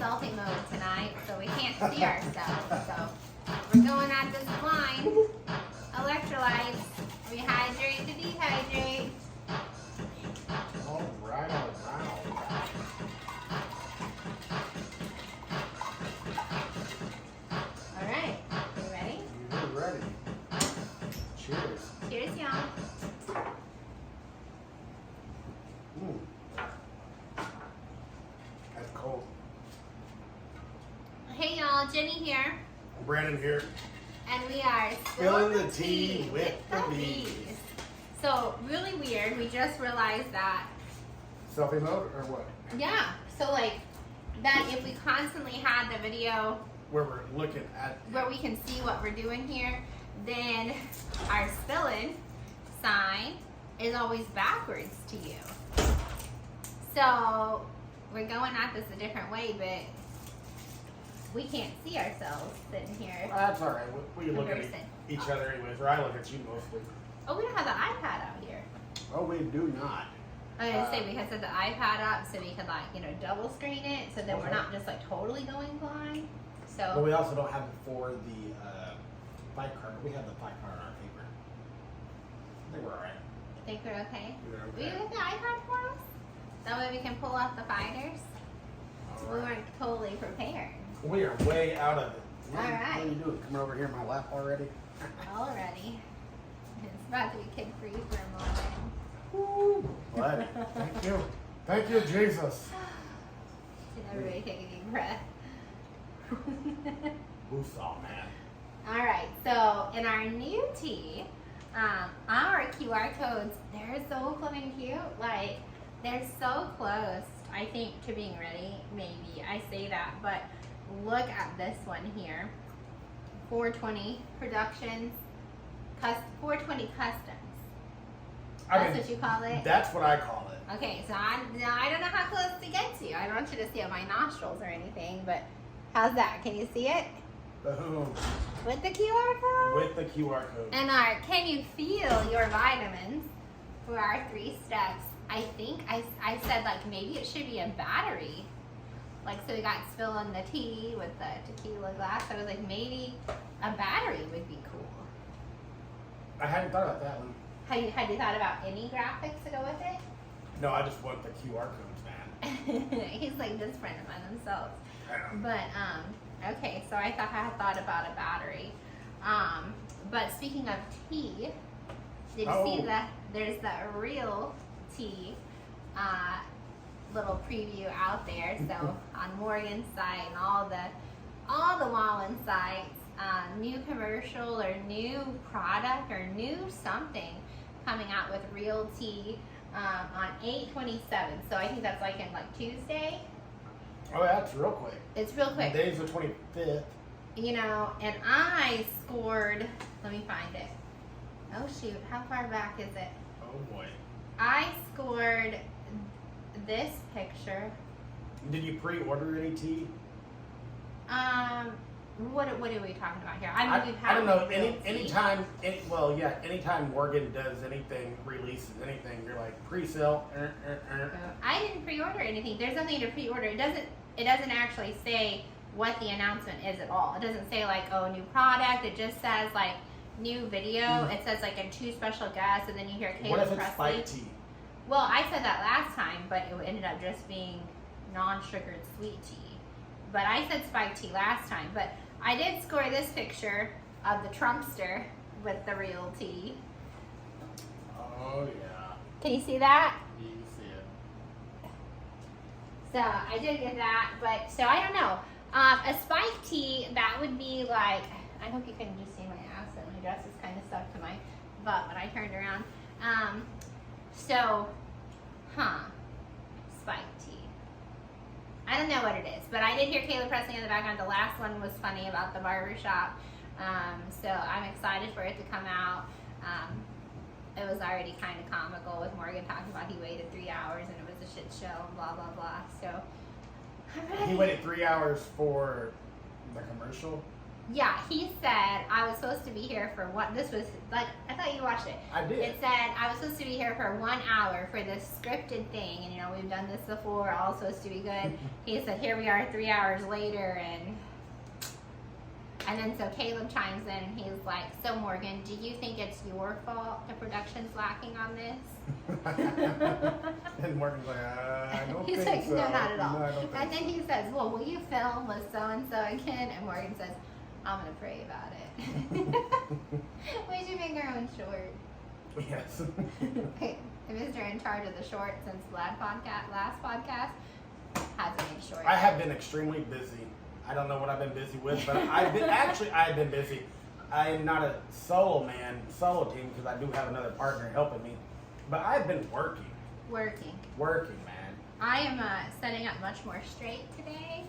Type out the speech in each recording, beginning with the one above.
selfie mode tonight, so we can't see ourselves. So we're going at this blind. Electrolytes. Rehydrate to dehydrate. All right, all right, all right. All right. You ready? You're ready. Cheers. Cheers, y'all. That's cold. Hey, y'all. Jenny here. Brandon here. And we are Spillin the tea with the bees. So, really weird. We just realized that, Selfie mode or what? yeah. So, like, that if we constantly had the video Where we're looking at. where we can see what we're doing here, then our spillin sign is always backwards to you. So we're going at this a different way, but we can't see ourselves sitting here. That's all right. We can look at Person. each other anyways, or I look at you mostly. Oh, we don't have the iPad out here. Oh, we do not. I was gonna say we had set the iPad up so we could, like, you know, double screen it so that we're not just like totally going blind. But So we also don't have it for the fight card. We have the fight card on our paper. I think we're all right. I think we're okay. We're Will you okay. get the iPad for us? That way we can pull off the fighters. All We right. weren't totally prepared. We are way out of it. All right. What are you doing? Coming over here in my lap already? Already. It's about to be kid free for a moment. Woo. Glad. Thank you. Thank you, Jesus. Can everybody take a deep breath? Woosah, man. Alright, so in our new tea, our QR codes, they're so flipping cute. Like, they're so close, I think, to being ready. Maybe I say that, but look at this one here. 420 Productions, 420 Customs. That's what you call it? That's what I call it. Okay, so I don't know how close to get to you. I don't want you to see my nostrils or anything, but how's that? Can you see it? Boom. With the QR code? With the QR code. And our can you feel your vitamins for our 3 steps? I think I said, like, maybe it should be a battery. Like, so we got Spillin the TEA with the tequila glass. I was like, maybe a battery would be cool. I hadn't thought about that one. Had you thought about any graphics to go with it? No, I just want the QR codes, man. He's like this friend of mine themselves. I know. But okay, so I had thought about a battery. But speaking of tea, did you see that there's the real tea little preview out there? So on Morgan's site and all the Wallen sites, new commercial or new product or new something coming out with real tea on 8/27. So I think that's like in like Tuesday. Oh, that's real quick. It's real quick. Today's the 25th. You know, and I scored, let me find it. Oh shoot, how far back is it? Oh boy. I scored this picture. Did you pre-order any tea? What are we talking about here? I don't know. real tea. Anytime Morgan does anything, releases anything, you're like pre-sale. I didn't pre-order anything. There's nothing to pre-order. It doesn't actually say what the announcement is at all. It doesn't say like, oh, new product. It just says like new video. It says like, and 2 special guests, and then you hear What Caleb if it's Presley. spike tea? Well, I said that last time, but it ended up just being non-sugared sweet tea. But I said spike tea last time. But I did score this picture of the Trumpster with the real tea. Oh yeah. Can you see that? You can see it. So I did get that, but so I don't know. A spike tea, that would be like, I hope you can just see my ass and my dress is kind of stuck to my butt when I turned around. Spike tea. I don't know what it is, but I did hear Caleb Presley in the background. The last one was funny about the barbershop. So I'm excited for it to come out. It was already kind of comical with Morgan talking about he waited 3 hours and it was a shit show and blah, blah, blah. So I'm ready. He waited 3 hours for the commercial. Yeah, he said I was supposed to be here for what? This was like, I thought you watched it. I did. It said I was supposed to be here for 1 hour for this scripted thing, and you know we've done this before. All supposed to be good. He said here we are 3 hours later, and then so Caleb chimes in and he's like, so Morgan, do you think it's your fault the production's lacking on this? And Morgan's like, I don't He's think like, so. no, not at all. No, I don't think And then he says, well, will you film with so and so again? And Morgan says, I'm gonna pray about it. We should make our own short. so. Yes. Okay, the Mr. in charge of the short since last podcast hasn't made short. I have been extremely busy. I don't know what I've been busy with, but I've been busy. I'm not a solo team, because I do have another partner helping me. But I've been working, man. I am setting up much more straight today.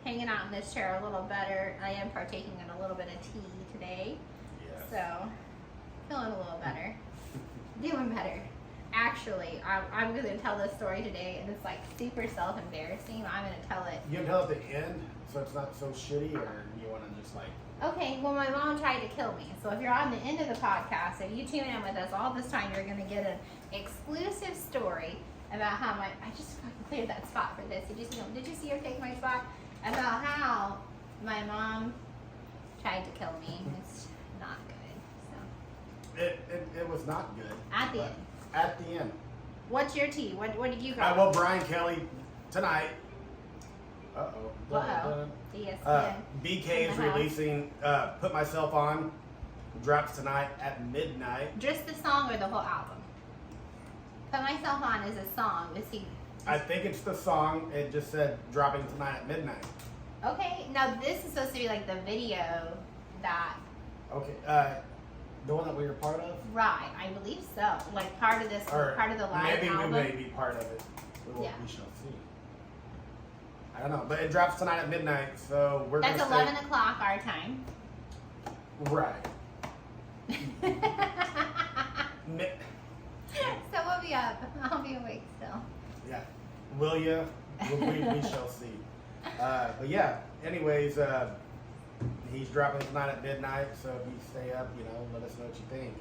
Hanging out in this chair a little better. I am partaking in a little bit of tea today. Yes. So, feeling a little better. Doing better. Actually, I'm going to tell this story today, and it's like super self-embarrassing. I'm going to tell it. You can tell at the end, so it's not so shitty, or you want to just like... Okay, well, my mom tried to kill me. So if you're on the end of the podcast, if you tune in with us all this time, you're going to get an exclusive story about how I just fucking cleared that spot for this. Did you see her take my spot? About how my mom tried to kill me. It's not good. So It was not good. At the end. At the end. What's your tea? What did you got? Well, Brian Kelly tonight. ESPN. BK In is the house. releasing Put Myself On. Drops tonight at midnight. Just the song or the whole album? Put Myself On is a song. Is he? I think it's the song. It just said dropping tonight at midnight. Okay. Now this is supposed to be like the video that. Okay. The one that we were part of? Right. I believe so. Like part of this, Or part of the live maybe album. we may be part of it. Yeah. We shall see. I don't know. But it drops tonight at midnight, so we're That's gonna 11 o'clock our time. Right. Mi- So we'll be up. I'll be awake still. Yeah. Will ya? We shall see. But yeah, anyways, he's dropping tonight at midnight, so if you stay up, let us know what you think.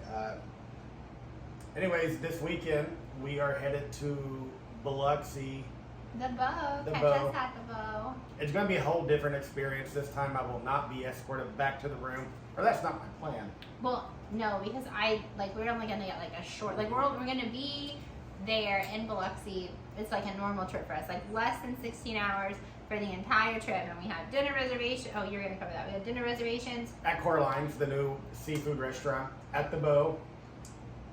Anyways, this weekend, we are headed to Biloxi. The bow. The Catch bow. us at the bow. It's going to be a whole different experience. This time I will not be escorted back to the room, or that's not my plan. Well, no, because we're only gonna get like a short, we're gonna be there in Biloxi. It's like a normal trip for us, like less than 16 hours for the entire trip, and we have dinner reservations. Oh, you're gonna cover that. We have dinner reservations, At Coraline's, the new seafood restaurant, at the Bow.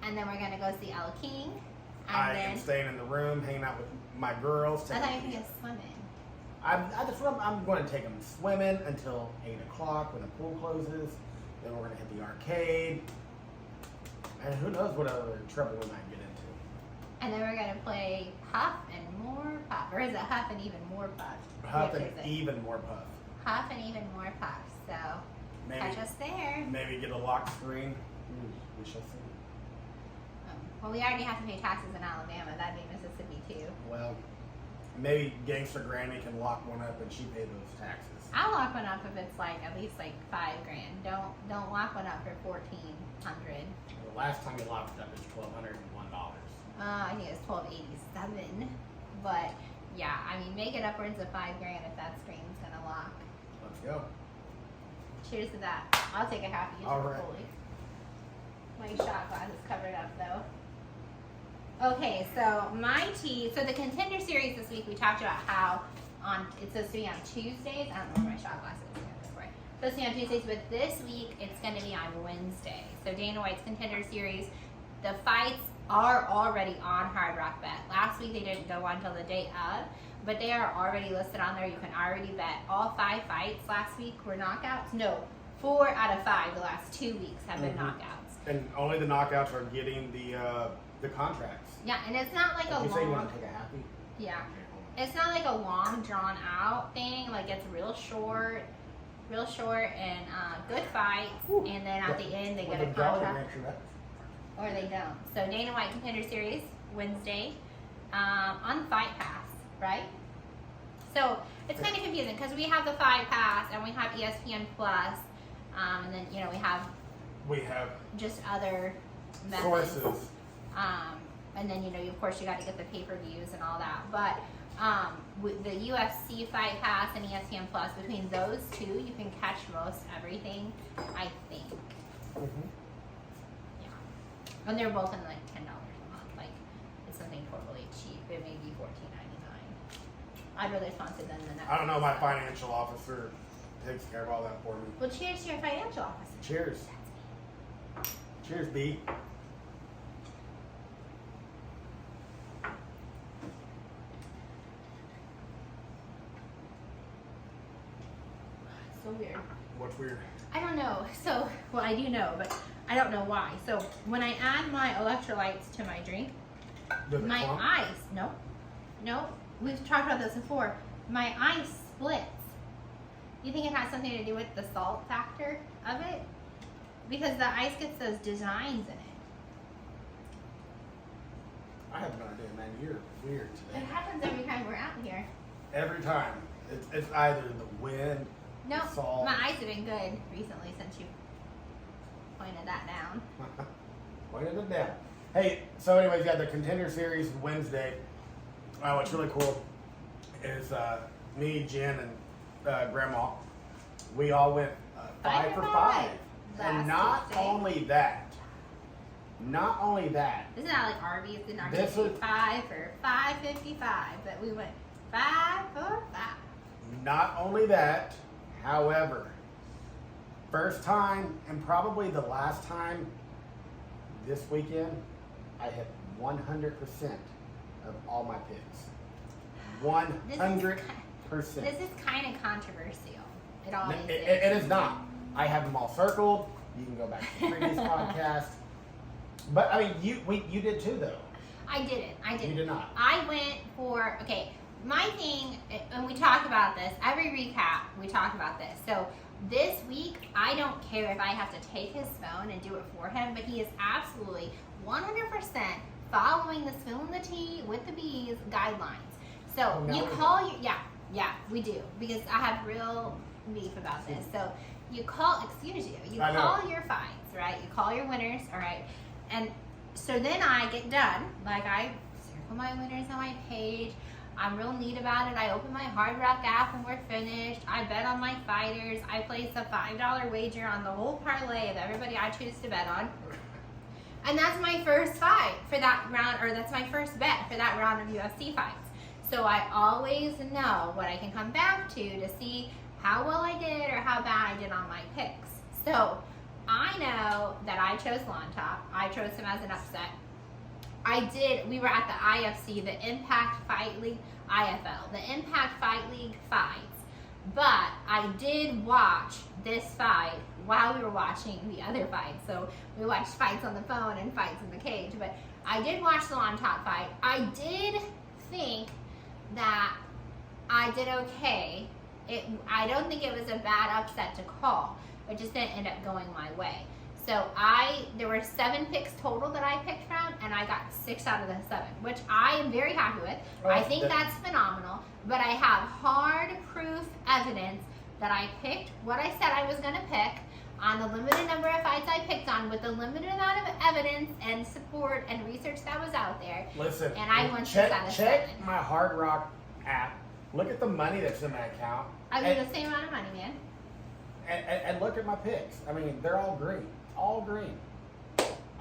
and then we're gonna go see El King, and I then am staying in the room, hanging out with my girls. I taking thought you were pictures. gonna swim in. I'm going to take them swimming until 8 o'clock when the pool closes. Then we're going to hit the arcade. And who knows what other trouble we might get into. And then we're gonna play Huff and More Puff, or is it Huff and Even More Puff? Huff Which and is it? even more puff. Huff and Even More Puff. So Maybe, catch us there. maybe get a lock screen. We shall see. Well, we already have to pay taxes in Alabama. That'd be Mississippi too. Well, maybe Gangster Granny can lock one up and she pay those taxes. I'll lock one up if it's like at least like $5,000. Don't lock one up for $1,400. The last time you locked it up is $1,201. I think it's $1,287. But yeah, I mean, make it upwards of $5,000 if that screen's gonna lock. Let's go. Cheers to that. I'll take a half each All right. fully. My shot glass is covered up though. Okay, so my tea. So the contender series this week, we talked about how it's supposed to be on Tuesdays. I don't know where my shot glass is. It's supposed to be on Tuesdays, but this week it's going to be on Wednesday. So Dana White's contender series, the fights are already on Hard Rock Bet. Last week they didn't go on until the day of, but they are already listed on there. You can already bet. All 5 fights last week were knockouts. No, 4 out of 5 the last 2 weeks have been knockouts. And only the knockouts are getting the contracts. Yeah, and it's not like Did a you say you long. want to take a happy? Yeah, it's not like a long drawn out thing. Like it's real short, and good fights. And then at the end they get a contract, or they don't. So Dana White Contender Series Wednesday on Fight Pass, right? So it's kind of confusing because we have the 5 Pass and we have ESPN Plus, and then we have just other methods. Sources. And then of course you got to get the pay-per-views and all that. But with the UFC Fight Pass and ESPN Plus, between those two, you can catch most everything, I think. Mm-hmm. Yeah, and they're both in like $10 a month. Like it's something totally cheap. It may be $14.99. I'd rather sponsor than the Netflix. I don't know. My financial officer takes care of all that for me. Well, cheers to your financial officer. Cheers. Cheers, B. So weird. What's weird? I don't know. So, well, I do know, but I don't know why. So, when I add my electrolytes to my drink, my ice, no, we've talked about this before. My ice splits. You think it has something to do with the salt factor of it? Because the ice gets those designs in it. I have no idea, man. You're weird It today. happens every time we're out here. Every time. It's either the wind, No, salt. my eyes have been good recently since you pointed that down. Pointed it down. Hey, so anyways, yeah, the Contender Series Wednesday. What's really cool is me, Jen, and Grandma, we all went 5 for 5. And not only that, Isn't that like Arby's? Didn't Arby's This do was- 5 for $5.55? But we went 5 for 5. not only that, however, first time and probably the last time this weekend, I hit 100% of all my picks. 100%. This is kind of controversial. It always is. It is not. I have them all circled. You can go back to the previous podcast. But I mean, you did too, though. I didn't. You did not. I went for, okay, my thing, and we talk about this, every recap, we talk about this. So this week, I don't care if I have to take his phone and do it for him, but he is absolutely 100% following the Spillin the TEA with the bees guidelines. So you call your, yeah, we do, because I have real beef about this. So you call, you call your fights, right? You call your winners, all right? And so then I get done, like I circle my winners on my page. I'm real neat about it. I open my Hard Rock app when we're finished. I bet on my fighters. I place a $5 wager on the whole parlay of everybody I choose to bet on. And that's my first fight for that round, or that's my first bet for that round of UFC fights. So I always know what I can come back to see how well I did or how bad I did on my picks. So I know that I chose Longtop. I chose him as an upset. We were at the IFC, the Impact Fight League, IFL, the Impact Fight League fights. But I did watch this fight while we were watching the other fights. So we watched fights on the phone and fights in the cage. But I did watch the Longtop fight. I did think that I did okay. I don't think it was a bad upset to call. It just didn't end up going my way. So there were 7 picks total that I picked from, and I got 6 out of the 7, which I am very happy with. I think that's phenomenal, but I have hard proof evidence that I picked what I said I was going to pick on the limited number of fights I picked on with the limited amount of evidence and support and research that was out there. Listen, and I won 6 out of 7. Check my Hard Rock app. Look at the money that's in my account. I mean, the same amount of money, man. And look at my picks. I mean, they're all green. All green.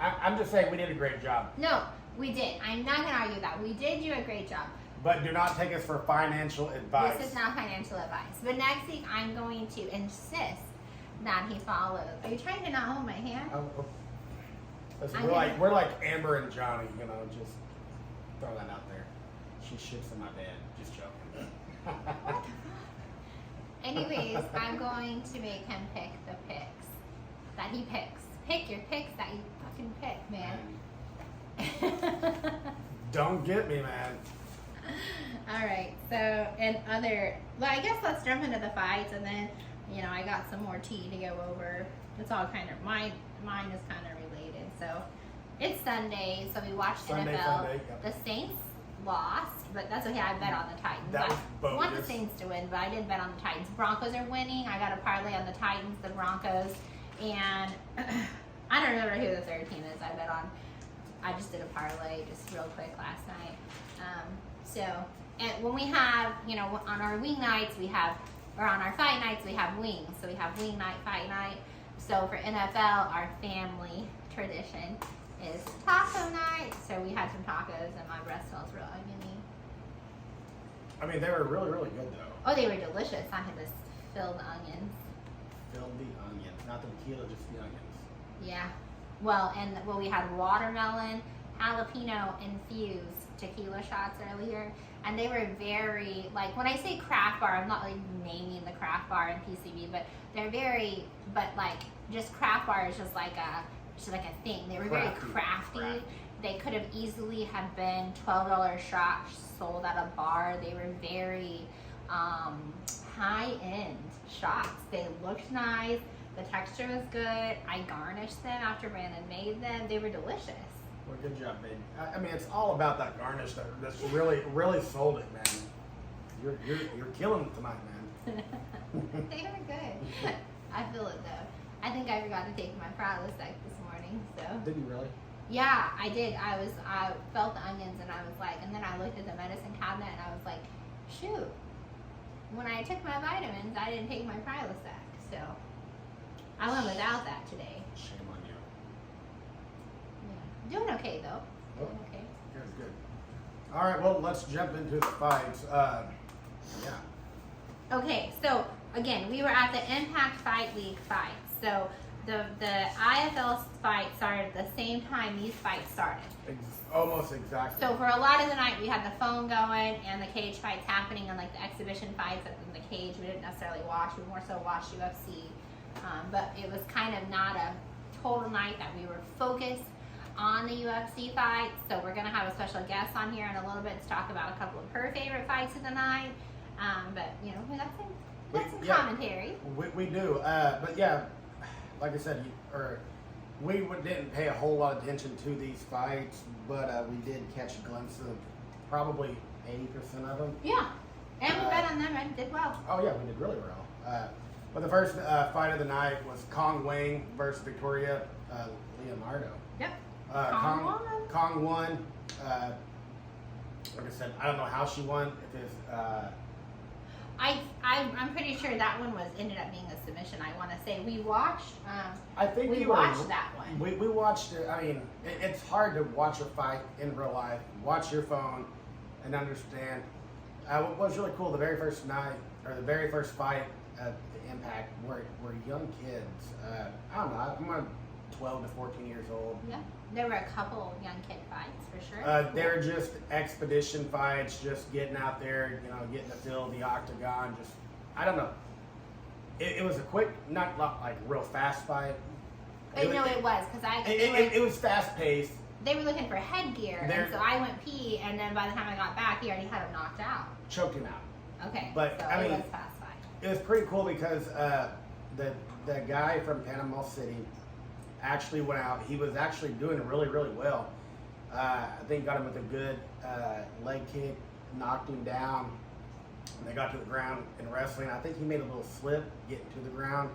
I'm just saying we did a great job. No, we did. I'm not going to argue that. We did do a great job. But do not take us for financial advice. This is not financial advice. But next week, I'm going to insist that he follows. Are you trying to not hold my hand? Oh. Listen, I'm we're like Amber and Johnny, just throw that out there. She shits in my bed. Just joking. Anyways, I'm going to make him pick the picks that he picks. Pick your picks that you fucking pick, man. Don't get me, man. All right. So, I guess let's jump into the fights, and then, I got some more tea to go over. It's all kind of mine is kind of related. So, it's Sunday, so we watched NFL. Sunday, yep. The Saints lost, but that's okay. I bet on the Titans. That was I want the bogus. Saints to win, but I did bet on the Titans. Broncos are winning. I got a parlay on the Titans, the Broncos, and I don't remember who the third team is. I just did a parlay just real quick last night. And when we have, on our wing nights, or on our fight nights, we have wings. So we have wing night, fight night. So for NFL, our family tradition is taco night. So we had some tacos, and my breath smells real oniony. I mean, they were really, really good though. Oh, they were delicious. I had to fill the onions. Fill the onion, not the tequila, just the onions. Yeah. Well, we had watermelon, jalapeno infused tequila shots earlier, and they were very, like, when I say craft bar, I'm not like naming the craft bar in PCB, but they're very, just craft bar is just like a thing. They were very crafty. They could have easily have been $12 shots sold at a bar. They were very high-end shots. They looked nice. The texture was good. I garnished them after Brandon made them. They were delicious. Well, good job, babe. I mean, it's all about that garnish that's really, really sold it, man. You're killing it tonight, man. They were good. I feel it though. I think I forgot to take my Prilosec this morning. So. Did you really? Yeah, I did. I felt the onions, and I was like, and then I looked at the medicine cabinet, and I was like, shoot. When I took my vitamins, I didn't take my Prilosec, so I went without that today. Shame on you. Yeah. Doing okay though. Oh. Doing okay. Good. All right, well, let's jump into the fights. Yeah. Okay, so again, we were at the Impact Fight League fight. So the IFL fight started at the same time these fights started. Almost exactly. So for a lot of the night, we had the phone going and the cage fights happening, and like the exhibition fights in the cage. We didn't necessarily watch. We more so watched UFC. But it was kind of not a total night that we were focused on the UFC fights. So we're gonna have a special guest on here in a little bit to talk about a couple of her favorite fights of the night. But we got some commentary. We do. But yeah, like I said, we didn't pay a whole lot of attention to these fights, but we did catch a glimpse of probably 80% of them. Yeah, and we bet on them and did well. Oh yeah, we did really well. But the first fight of the night was Kong Wang versus Victoria Leonardo. Yep. Kong won. Like I said, I don't know how she won. If it's I'm pretty sure that one ended up being a submission. I want to say we watched. I think we watched that one. We watched it. I mean, it's hard to watch a fight in real life. Watch your phone and understand. What was really cool, the very first night or the very first fight at the Impact were young kids. I don't know. I'm 12 to 14 years old. Yeah, there were a couple young kid fights for sure. They're just expedition fights, just getting out there, getting to fill the octagon. Just, I don't know. It was a quick, not like real fast fight. But it was because it was fast paced. They were looking for headgear, and so I went pee, and then by the time I got back, he already had him knocked out. Choked him out. Okay, but so I mean, it was fast fight. It was pretty cool because the guy from Panama City actually went out. He was actually doing really, really well. I think got him with a good leg kick, knocked him down. And they got to the ground in wrestling. I think he made a little slip getting to the ground,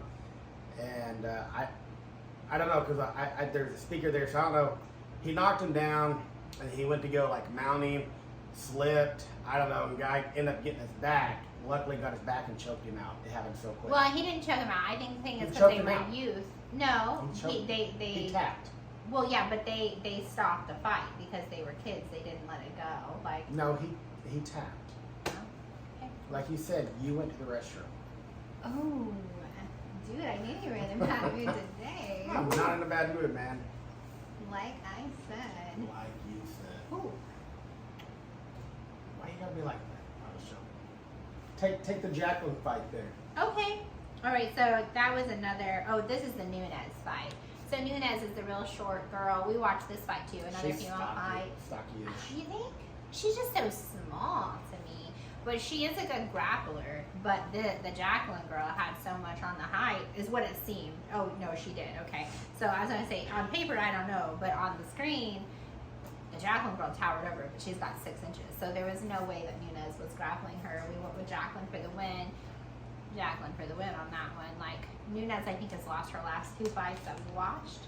and I don't know because there's a speaker there, so I don't know. He knocked him down, and he went to go like mount him, slipped. I don't know. The guy ended up getting his back. Luckily, got his back and choked him out. It happened so quick. Well, he didn't choke him out. I think the thing is He because they choked him were out. youth. No, He tapped. Well, yeah, but they stopped the fight because they were kids. They didn't let it go. Like No, he tapped. oh, okay. Like you said, you went to the restroom. Oh, dude, I knew you were in a bad mood today. I'm not in a bad mood, man. Like I said. Like you said. Ooh. Why you gotta be like that? I was joking. Take the Jacqueline fight there. Okay. All right. So that was another. Oh, this is the Nunez fight. So Nunez is the real short girl. We watched this fight too. Another She's female fight. Stocky-ish. You think? She's just so small to me. But she is a good grappler. But the Jacqueline girl had so much on the height, is what it seemed. Oh, no, she did. Okay. So I was going to say, on paper, I don't know. But on the screen, the Jacqueline girl towered over her, but she's got 6 inches. So there was no way that Nunez was grappling her. We went with Jacqueline for the win. Jacqueline for the win on that one. Like, Nunez, I think, has lost her last 2 fights that we watched.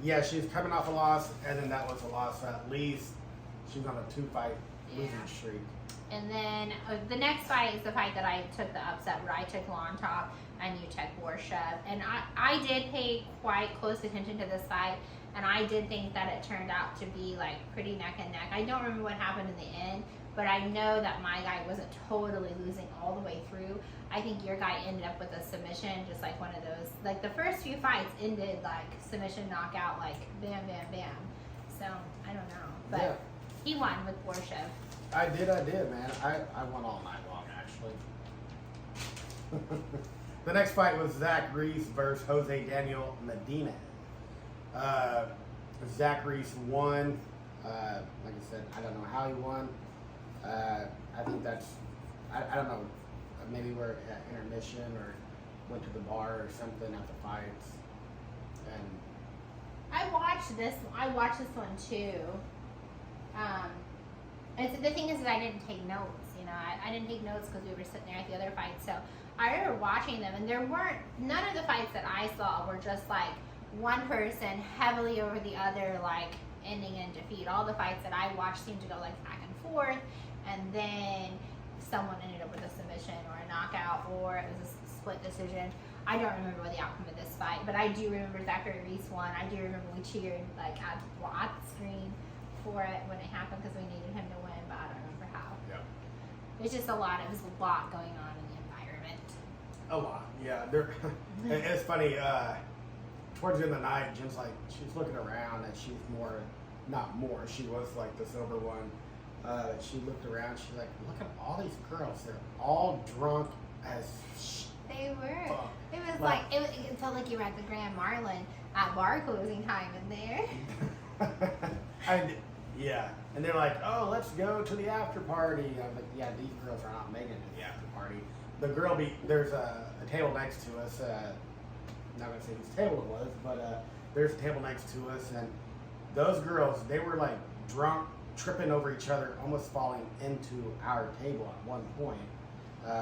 Yeah, she's coming off a loss, and then that was a loss at least. She was on a 2-fight losing streak. And then the next fight is the fight that I took the upset, where I took Long Top and you took Borshev. And I did pay quite close attention to this fight, and I did think that it turned out to be like pretty neck and neck. I don't remember what happened in the end, but I know that my guy wasn't totally losing all the way through. I think your guy ended up with a submission, just like one of those. Like the first few fights ended like submission, knockout, like bam, bam, bam. So I don't know, but he won with Borshev. I did, man. I won all night long, actually. The next fight was Zach Reese versus Jose Daniel Medina. Zach Reese won. Like I said, I don't know how he won. I think that's, I don't know, maybe we're at intermission or went to the bar or something at the fights. And I watched this one too. The thing is that I didn't take notes, you know. I didn't take notes because we were sitting there at the other fight. So I remember watching them, and none of the fights that I saw were just like one person heavily over the other, like ending in defeat. All the fights that I watched seemed to go like back and forth, and then someone ended up with a submission or a knockout, or it was a split decision. I don't remember what the outcome of this fight, but I do remember Zachary Reese won. I do remember we cheered like at the screen for it when it happened because we needed him to win, but I don't remember how. yeah, There's just a lot going on in the environment. a lot. Yeah, it's funny. Towards the end of the night, Jen's like, she's looking around, and she's she was like the sober one. She looked around, she's like, look at all these girls. They're all drunk as They were. fuck. It was like it felt like you were at the Grand Marlin at bar closing time in there. Yeah, and they're like, oh, let's go to the after party. I'm like, yeah, these girls are not making it to the after party. The girl there's a table next to us. I'm not gonna say whose table it was, but there's a table next to us, and those girls, they were like drunk, tripping over each other, almost falling into our table at one point.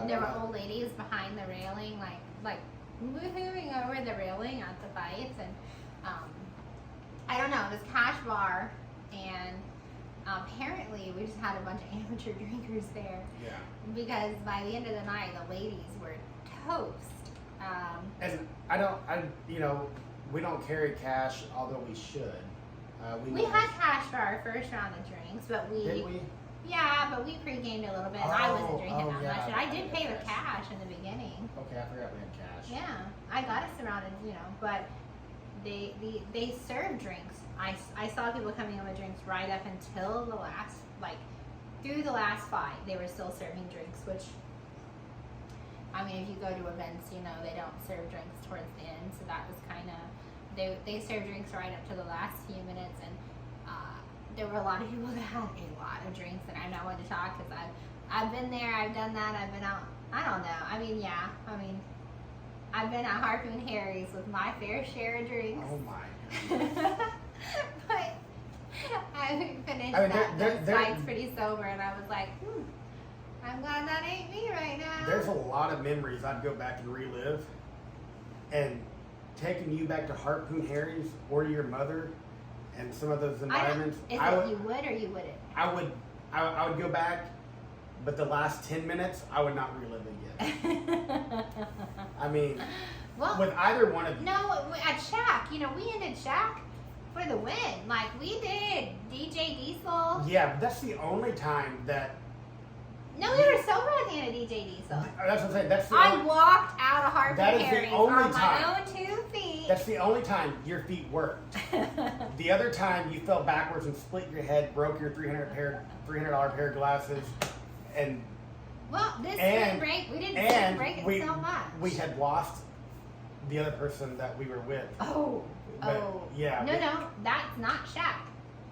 There were old ladies behind the railing, like moving over the railing at the fights, and I don't know. It was cash bar, and apparently we just had a bunch of amateur drinkers there. Yeah. Because by the end of the night, the ladies were toast. And we don't carry cash, although we should. We had cash for our first round of drinks, but Did we? Yeah, but we pre-gamed a little bit, and I wasn't drinking that yeah, much, and I did had pay with cash in the beginning. Okay, I forgot we had cash. Yeah, I got us surrounded, but they served drinks. I saw people coming in with drinks right up until the last, through the last fight, they were still serving drinks, which, I mean, if you go to events, they don't serve drinks towards the end, so that was kind of, they served drinks right up to the last few minutes, and there were a lot of people that had a lot of drinks, and I'm not one to talk because I've been there, I've done that, I've been out, I don't know, I've been at Harpoon Harry's with my fair share of drinks. Oh my. But I finished those fights pretty sober, and I was like, I'm glad that ain't me right now. There's a lot of memories I'd go back and relive, and taking you back to Harpoon Harry's or your mother and some of those environments. You would or you wouldn't? I would go back, but the last 10 minutes I would not relive it again. I mean, with either one of you. No, at Shaq, we ended Shaq for the win. Like, we did DJ Diesel. Yeah, but that's the only time that. No, we were sober at the end of DJ Diesel. That's what I'm saying. I walked out of Harpoon Harry's on my time. own 2 feet. That's the only time your feet worked. The other time you fell backwards and split your head, broke your $300 pair of glasses, and. Well, this spring break, we didn't spring break it so much. We had lost the other person that we were with. Oh, Yeah. No, that's not Shaq.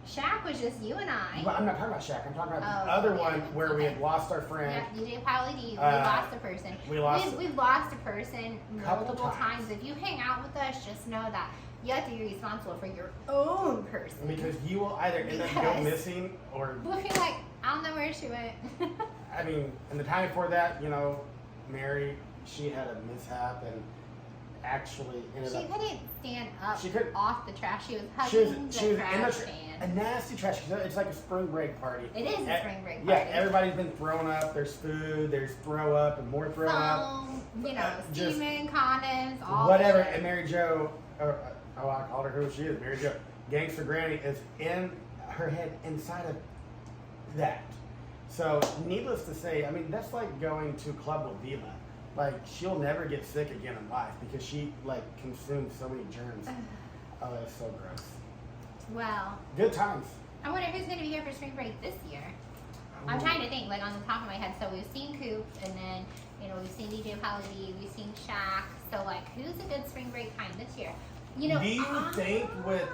Shaq was just you and I. Well, I'm not talking about Shaq. I'm talking about the Oh, other yeah, one where we okay. had lost our friend. Yeah, DJ Pilot D. We Uh, lost a person. we lost- We've lost a person Couple multiple times. times. If you hang out with us, just know that you have to be responsible for your own person. Because you will either end up go Yes. missing or, We'll be like, I don't know where she went. I mean, in the time before that, you know, Mary, she had a mishap and actually ended She up. couldn't stand up She couldn't- off the trash. She was She was, hugging she the was in trash a can. nasty trash. It's like a spring break party. It is a spring break party. Yeah, everybody's been thrown up. There's food. There's throw up and more thrown up. Foam, you know, Just semen, condoms, all Whatever. of it. And Mary Jo, oh, I called her who she is. Mary Jo, Gangster Granny is in her head inside of that. So, needless to say, I mean, that's like going to Club with Vila. Like, she'll never get sick again in life because she, like, consumes so many germs. Oh, that's so gross. Well, Good times. I wonder who's going to be here for spring break this year. I'm trying to think, like, on the top of my head. So we've seen Coop, and then, you know, we've seen DJ Paladie, we've seen Shaq. So, like, who's a good spring break time this year? You know, Do you think with,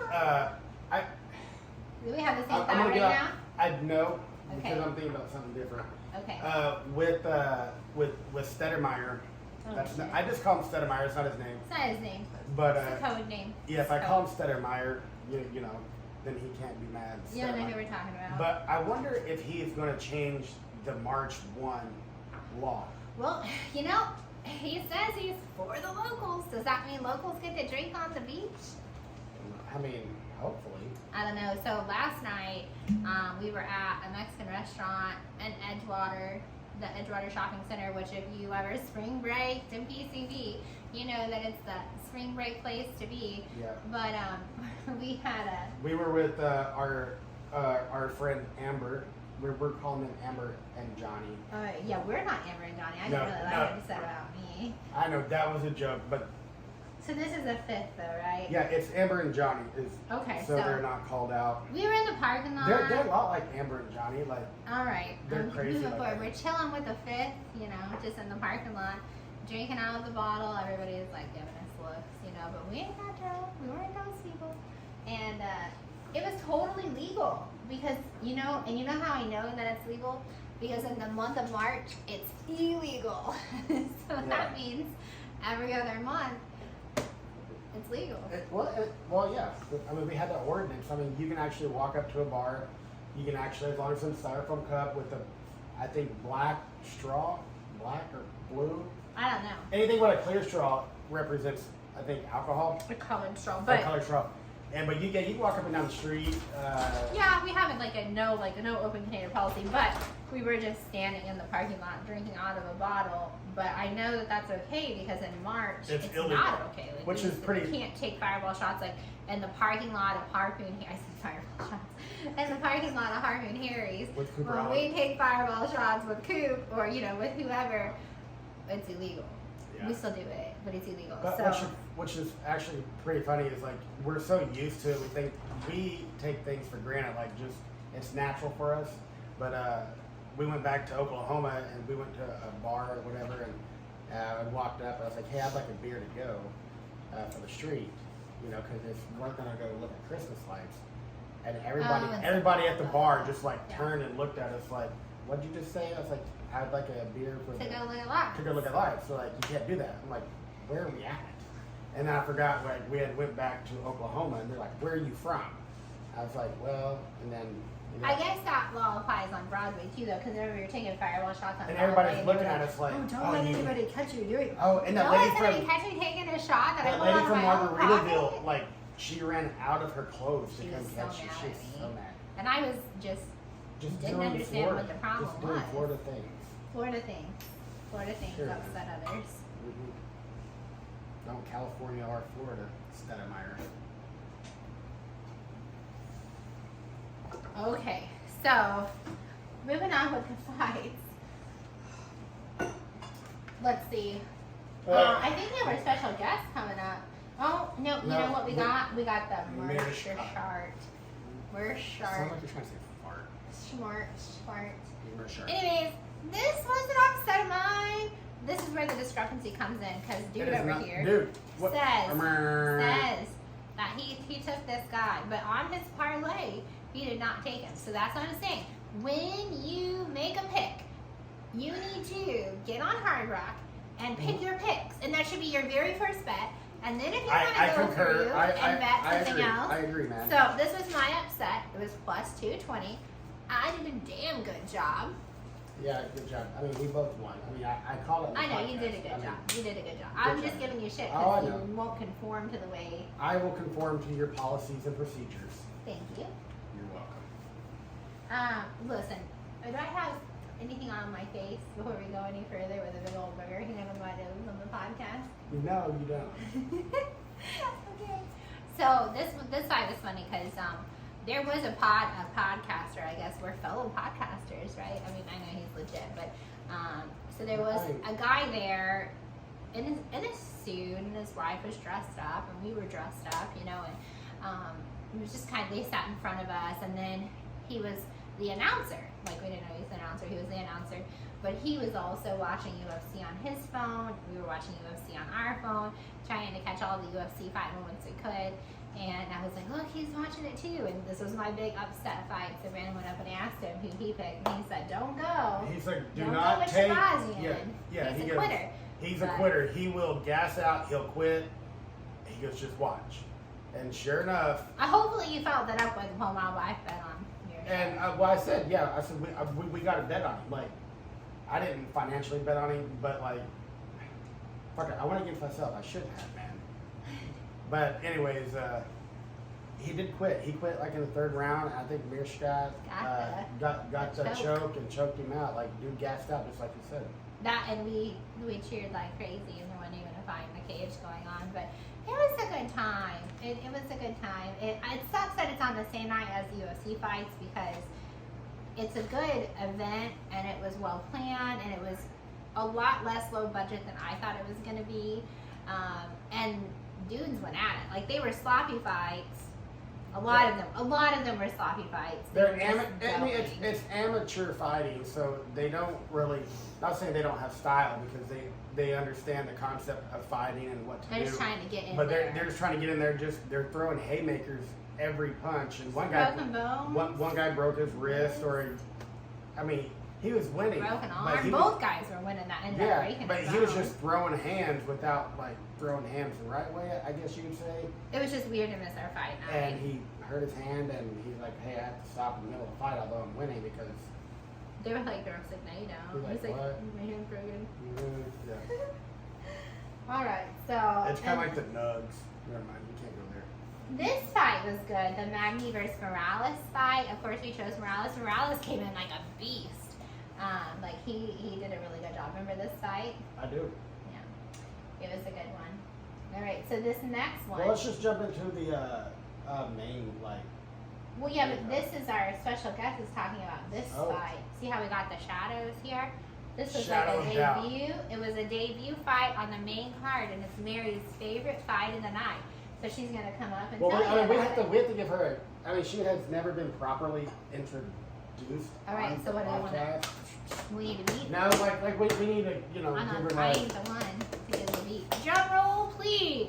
do we have the same I'm thought gonna right give now? I know because Okay. I'm thinking about something different. Okay. With Stedemeyer, Oh, that's shit. I just call him Stedemeyer. It's not his name. It's not his name. But It's a code name. yeah, if I It's call code. him Stedemeyer, you know, then he can't be mad. You don't know who Stedemeyer. we're talking about. But I wonder if he is going to change the March 1 law. Well, you know, he says he's for the locals. Does that mean locals get to drink on the beach? I mean, hopefully. I don't know. So last night, we were at a Mexican restaurant in Edgewater, the Edgewater Shopping Center, which if you ever spring breaked in PCB, you know that it's the spring break place to be. Yeah. But we had a, We were with our friend Amber. We're calling them Amber and Johnny. yeah, we're not Amber and Johnny. I didn't really like what you said about me. I know that was a joke, but So this is a fifth though, right? yeah, it's Amber and Johnny. Okay, So so they're not called out. we were in the parking lot. They're a lot like Amber and Johnny. Like All right. They're crazy Moving like forward. that. We're chilling with the fifth, you know, just in the parking lot, drinking out of the bottle. Everybody is like giving us looks, you know, but we ain't got drunk. We weren't those people. And it was totally legal because, you know, and you know how I know that it's legal? Because in the month of March, it's illegal. So that means every other month, it's legal. well, yeah. I mean, we had that ordinance. I mean, you can actually walk up to a bar. You can actually, as long as it's a styrofoam cup with I think black straw, black or blue. I don't know. Anything with a clear straw represents, I think, alcohol. The colored straw, Or but colored straw. But you can walk up and down the street. yeah, we haven't like a no open container policy, but we were just standing in the parking lot drinking out of a bottle. But I know that that's okay because in March It's it's illegal, not okay. Like, which we is pretty- You can't take fireball shots like in the parking lot of Harpoon. I said fireball shots. In the parking lot of Harpoon Harry's. With Cooper When Allen. we take fireball shots with Coop or you know with whoever, it's illegal. Yeah. We still do it, but it's illegal. But So which is actually pretty funny is like we're so used to it. We take things for granted, like just it's natural for us. But we went back to Oklahoma and we went to a bar or whatever, and I walked up and I was like, "Hey, I'd like a beer to go for the street," you know, because we're gonna go look at Christmas lights. And everybody at the bar just like turned and looked at us like, "What'd you just say?" I was like, "I'd like a beer for to go look at lights. to go look at lights." So like, you can't do that. I'm like, "Where are we at?" And then I forgot, like, we had went back to Oklahoma, and they're like, "Where are you from?" I was like, "Well," and then, you know, I guess that law applies on Broadway too, though, because we were taking fireball shots on and Broadway. everybody's and looking they were at us like, "Oh, don't "Oh, let you." anybody catch you doing." Oh, and that Don't lady let somebody from catch me taking a shot that I that pulled lady out of from my own Margaritaville, pocket. like, she ran out of her clothes to She come was so catch you. mad She's at me. so mad. And I was just Just Didn't doing understand Florida, what the problem just doing was. Florida things. Florida things. Florida things Sure. upset others. Don't California or Florida, Stedemeyer. Okay, so moving on with the fights. Let's see. I think we have our special guest coming up. Oh no! You know what we got? We got the Mercer Shart. Mercer Sound Shart. like you're trying to say fart. Smart. Mercer. Anyways, this was an upset of mine. This is where the discrepancy comes in because dude It is over not- here Dude, what? says that he took this guy, but on his parlay He did not take him. So that's what I'm saying. When you make a pick, you need to get on Hard Rock and pick your picks. And that should be your very first bet. And then if you want to go through and bet something else. I agree, man. So this was my upset. It was plus 220. I did a damn good job. Yeah, good job. I mean, we both won. I mean, I call it. I know, you did a good job. You did a good job. I'm just giving you shit Oh, I because know. you won't conform to the way. I will conform to your policies and procedures. Thank you. You're welcome. Listen, do I have anything on my face before we go any further with a big old booger hanging on my nose on the podcast? No, you don't. Okay. So this side was funny because there was a podcaster, I guess we're fellow podcasters, right? I mean, I know he's legit, but so there was a guy there in a suit, and his wife was dressed up, and we were dressed up, you know, and it was just kind of, they sat in front of us, and then he was the announcer. Like, we didn't know he was the announcer, he was the announcer, but he was also watching UFC on his phone. We were watching UFC on our phone, trying to catch all the UFC fight moments we could. And I was like, look, he's watching it too. And this was my big upset fight. So Brandon went up and asked him who he picked. And he said, don't go. He's like, don't not go with take. Shabazian. Yeah, He's a quitter. He's a quitter. He will gas out. He'll quit. He goes, just watch. And sure enough. Hopefully you followed that up with Home My Wife bet on your show. And well, I said we got to bet on him. Like, I didn't financially bet on him, but like, fuck it, I went against myself. I should have, man. But anyways, he did quit. He quit like in the third round. I think Mirshad got the choke and choked him out. Like, dude gassed out just like you said. That, and we cheered like crazy, and there wasn't even a fight in the cage going on. But it was a good time. It was a good time. It sucks that it's on the same night as the UFC fights because it's a good event and it was well planned and it was a lot less low budget than I thought it was going to be. And dudes went at it. Like, they were sloppy fights. A lot of them were sloppy fights. It's amateur fighting, so they don't really, not saying they don't have style because they understand the concept of fighting and what to do. They're just trying to get in but there. they're just trying to get in there, they're throwing haymakers every punch. And one guy broke his wrist, he was winning. Broken arm. Both guys were winning that. But he was just throwing hands without, like, throwing hands the right way, I guess you could say. It was just weird to miss our fight night. And he hurt his hand, and he's like, hey, I have to stop in the middle of the fight, although I'm winning, because... They were like, they're upset, no, you don't. He's like, what? My hand's broken. Yeah. All right, so... It's kind of like the Nugs. Never mind, we can't go there. This fight was good, the Magny versus Morales fight. Of course, we chose Morales. Morales came in like a beast. Like, he did a really good job. Remember this fight? I do. Yeah. It was a good one. All right, so this next one. Well, let's just jump into the main, like... Well, yeah, but this is our special guest is talking about this fight. See how we got the shadows here? This was like a debut. It was a debut fight on the main card, and it's Mary's favorite fight of the night. So she's going to come up and tell you we have to give her she has never been properly introduced. All right, so what do we want to... We need to beat. No, like we need to, give her I ain't the one to get the beat. Drum roll, please.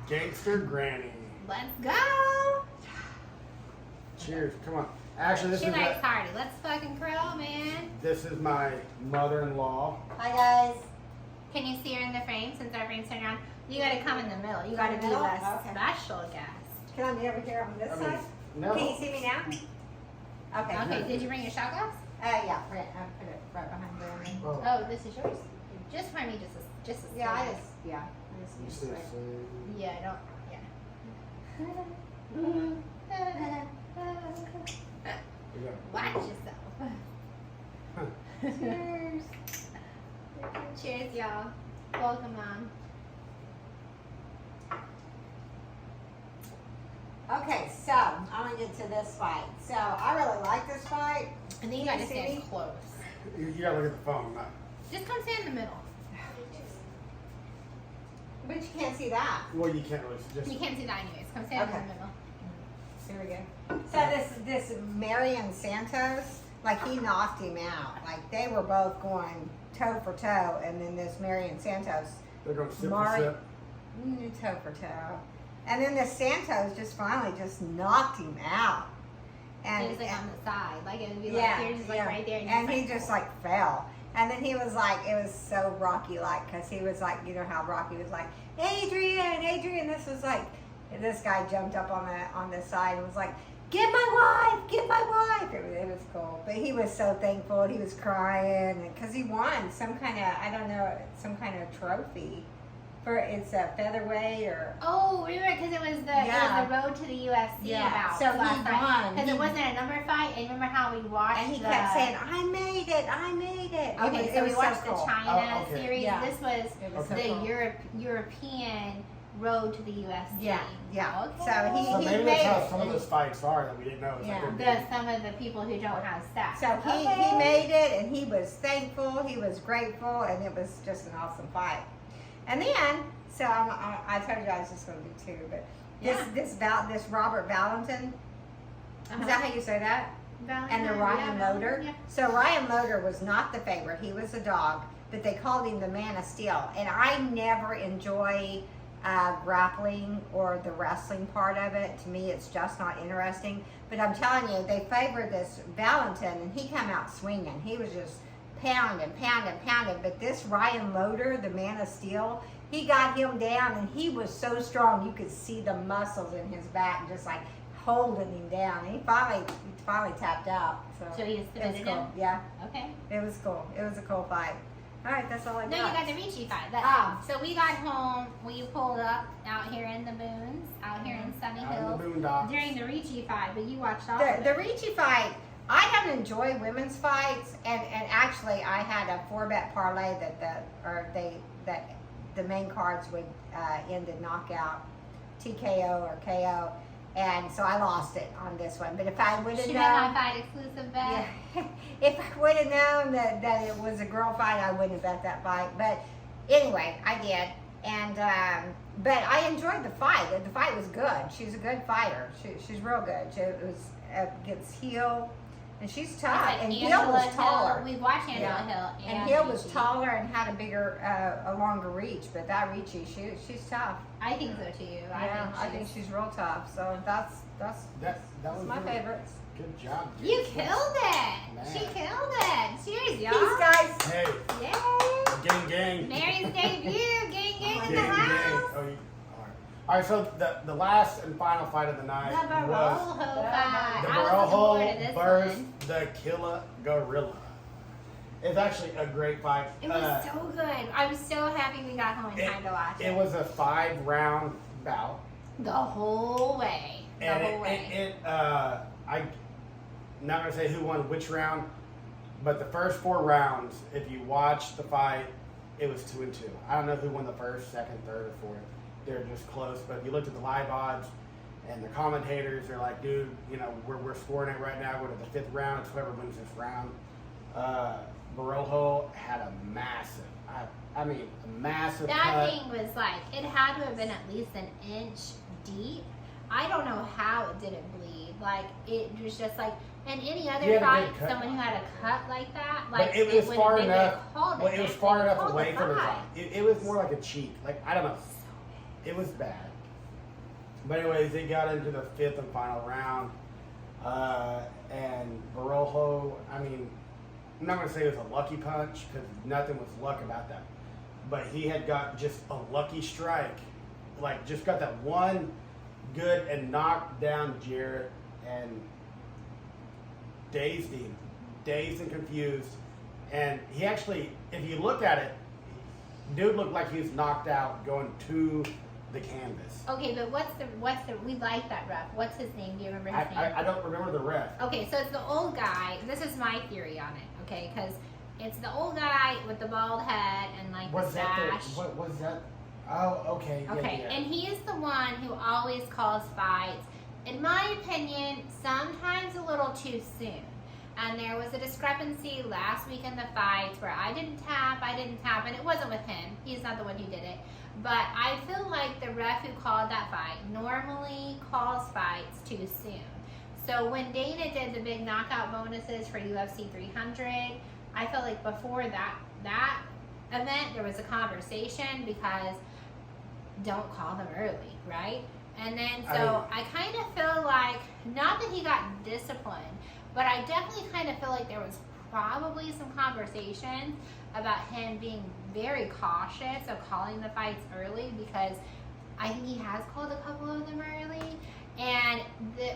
Gangster Granny. Let's go. Cheers. Come on. Actually, she likes Hardy. Let's fucking crow, man. This is my mother-in-law. Hi, guys. Can you see her in the frame since our frame's turned around? You got to come in the middle. You got to be the special guest. Can I be over here on this side? No. Can you see me now? Okay. Okay. Did you bring your shot glass? Yeah. I put it right behind Brandon. Oh, this is yours. Just for me, just a Yeah, I just use it. Yeah, I don't. Yeah. Watch yourself. Cheers. Cheers, y'all. Welcome, Mom. Okay, so I'm gonna get to this fight. So I really like this fight. And then you gotta stand close. You gotta look at the phone, not. Just come stand in the middle. But you can't see that. Well, you can't really just. You can't see that anyways. Come stand in the middle. Here we go. So this Marion Santos, like, he knocked him out. Like, they were both going toe for toe, and then this Marion Santos. They're going sip for sip. Toe for toe. And then the Santos just finally just knocked him out. And It was like on the side, like it would be yeah, like you're just like right there, and he just like fell. And then he was like, it was so Rocky like, because he was like, you know how Rocky was like, Adrian. This was like, this guy jumped up on the side and was like, get my wife. It was cool. But he was so thankful. He was crying because he won some kind of, I don't know, some kind of trophy. It's a featherweight or. Oh, remember because it was the road to the UFC bout. So he won. Because it wasn't a number fight. And remember how we watched And he kept saying, I made it. Okay, so we watched the China series. Yeah. This was so the cool. European road to the UFC. Yeah. Okay. So So he maybe made that's how it. some of those fights are that we didn't know. It's like Some of the people who don't have stats. So he made it, and he was thankful, he was grateful, and it was just an awesome fight. And then, so I told you I was just going to do two, but this Robert Valentin, is that how you say that? And the Ryan Loder. Yeah. So Ryan Loder was not the favorite. He was a dog, but they called him the Man of Steel. And I never enjoy grappling or the wrestling part of it. To me, it's just not interesting. But I'm telling you, they favored this Valentin, and he came out swinging. He was just pounding. But this Ryan Loder, the Man of Steel, he got him down, and he was so strong you could see the muscles in his back just like holding him down. And he finally tapped out. So he it was submitted cool. him? Yeah, Okay. it was cool. It was a cool fight. All right, that's all I got. No, you got the Ricci fight. So we got home. We pulled up out here in the moons, out here in Sunny out Hills in the boondocks. during the Ricci fight. But you watched all The of it. Ricci fight, I don't enjoy women's fights, and actually I had a 4-bet parlay that the main cards would end in knockout, TKO or KO, and so I lost it on this one. But if I would have She known, had my fight exclusive bet. yeah, if I would have known that it was a girl fight, I wouldn't have bet that fight. But anyway, I did, and but I enjoyed the fight. The fight was good. She's a good fighter. She's real good. It was against Heel. And she's tough. Like And Hill Angela was taller. We watched Angela Yeah. Hill. And Hill was Ricci. taller and had a bigger, a longer reach. But that Ricci, she's tough. I think so too. I think she's real tough. So that's That was my good. favorite. Good job. dude. You killed it. Man. She killed it. Cheers, y'all. Peace, guys. Hey, Yay. gang. Mary's debut. Gang in the Gang. house. Oh, all right, so the last and final fight of the night The was Barojo fight. the I was looking forward to Barojo this versus one. the Killer Gorilla. It's actually a great fight. It was so good. I was so happy we got home in time to watch it. It was a 5-round bout. The whole way. I'm not gonna say who won which round, but the first 4 rounds, if you watch the fight, it was 2-2. I don't know who won the first, second, third, or fourth. They're just close. But if you looked at the live odds and the commentators, they're like, dude, you know, we're scoring it right now. We're at the 5th round. It's whoever wins this round. Barojo had a massive, a massive That cut. thing was like, it had to have been at least an inch deep. I don't know how it didn't bleed. Like, it was just like, in any He other had a fight, good cut. someone who had a cut like that, like, But it was would've far been enough. called Well, it was They far enough called away the from his fight. eye. It was more like a cheek. Like, I don't know. It was bad. But anyways, they got into the 5th and final round. And Barojo, I mean, I'm not going to say it was a lucky punch because nothing was luck about that. But he had got just a lucky strike. Like, just got that one good and knocked down Jarrett and dazed him. Dazed and confused. And he actually, if you look at it, dude looked like he was knocked out going to the canvas. Okay, but what's the, we like that ref. What's his name? Do you remember his name? I don't remember the ref. Okay, so it's the old guy. This is my theory on it, okay? Because it's the old guy with the bald head and like the stash. What was that? Oh, okay. Okay, Yeah. and he is the one who always calls fights. In my opinion, sometimes a little too soon. And there was a discrepancy last week in the fights where I didn't tap, and it wasn't with him. He's not the one who did it. But I feel like the ref who called that fight normally calls fights too soon. So when Dana did the big knockout bonuses for UFC 300, I felt like before that event there was a conversation because don't call them early, right? And then, so I kind of feel like, not that he got disciplined, but I definitely kind of feel like there was probably some conversation about him being very cautious of calling the fights early, because I think he has called a couple of them early. And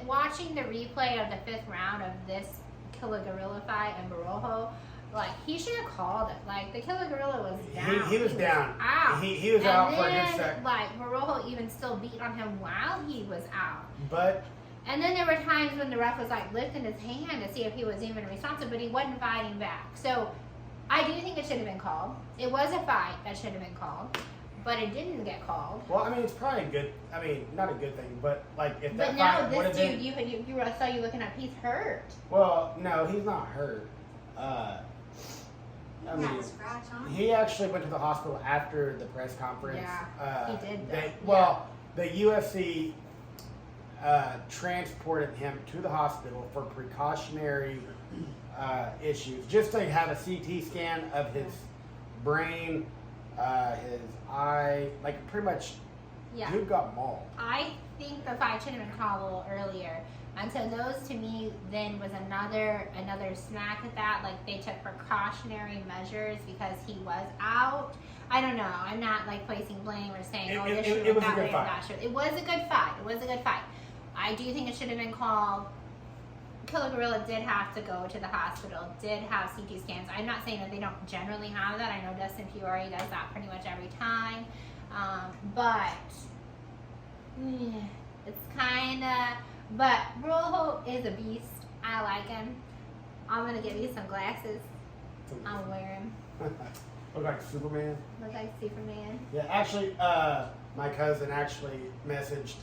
watching the replay of the 5th round of this Killer Gorilla fight and Barojo, like, he should have called it. Like, the Killer Gorilla was down. He was down. Out. He was out for a good sec. And then, like, Barojo even still beat on him while he was out. But... And then there were times when the ref was, like, lifting his hand to see if he was even responsive, but he wasn't fighting back. So, I do think it should have been called. It was a fight that should have been called, but it didn't get called. Well, I mean, it's probably a good, I mean, not a good thing, but, like, if but that now fight would have this been... dude, I saw you looking up, he's hurt. Well, no, he's not hurt. I mean, Got a scratch on him. he actually went to the hospital after the press conference. Yeah, he did, though. Well, the UFC transported him to the hospital for precautionary issues, just to have a CT scan of his brain, his eye, like pretty much. Yeah. Dude got mauled. I think the fight should have been called a little earlier. And so those, to me, then was another smack at that. Like, they took precautionary measures because he was out. I don't know. I'm not, like, placing blame or saying, this should have been that way or that should. It was a good fight. It was a good fight. I do think it should have been called. Killer Gorilla did have to go to the hospital, did have CT scans. I'm not saying that they don't generally have that. I know Dustin Fiore does that pretty much every time. But it's kind of... But Rojo is a beast. I like him. I'm going to give you some glasses. I'll wear him. Look like Superman. Look like Superman. Yeah, actually, my cousin actually messaged.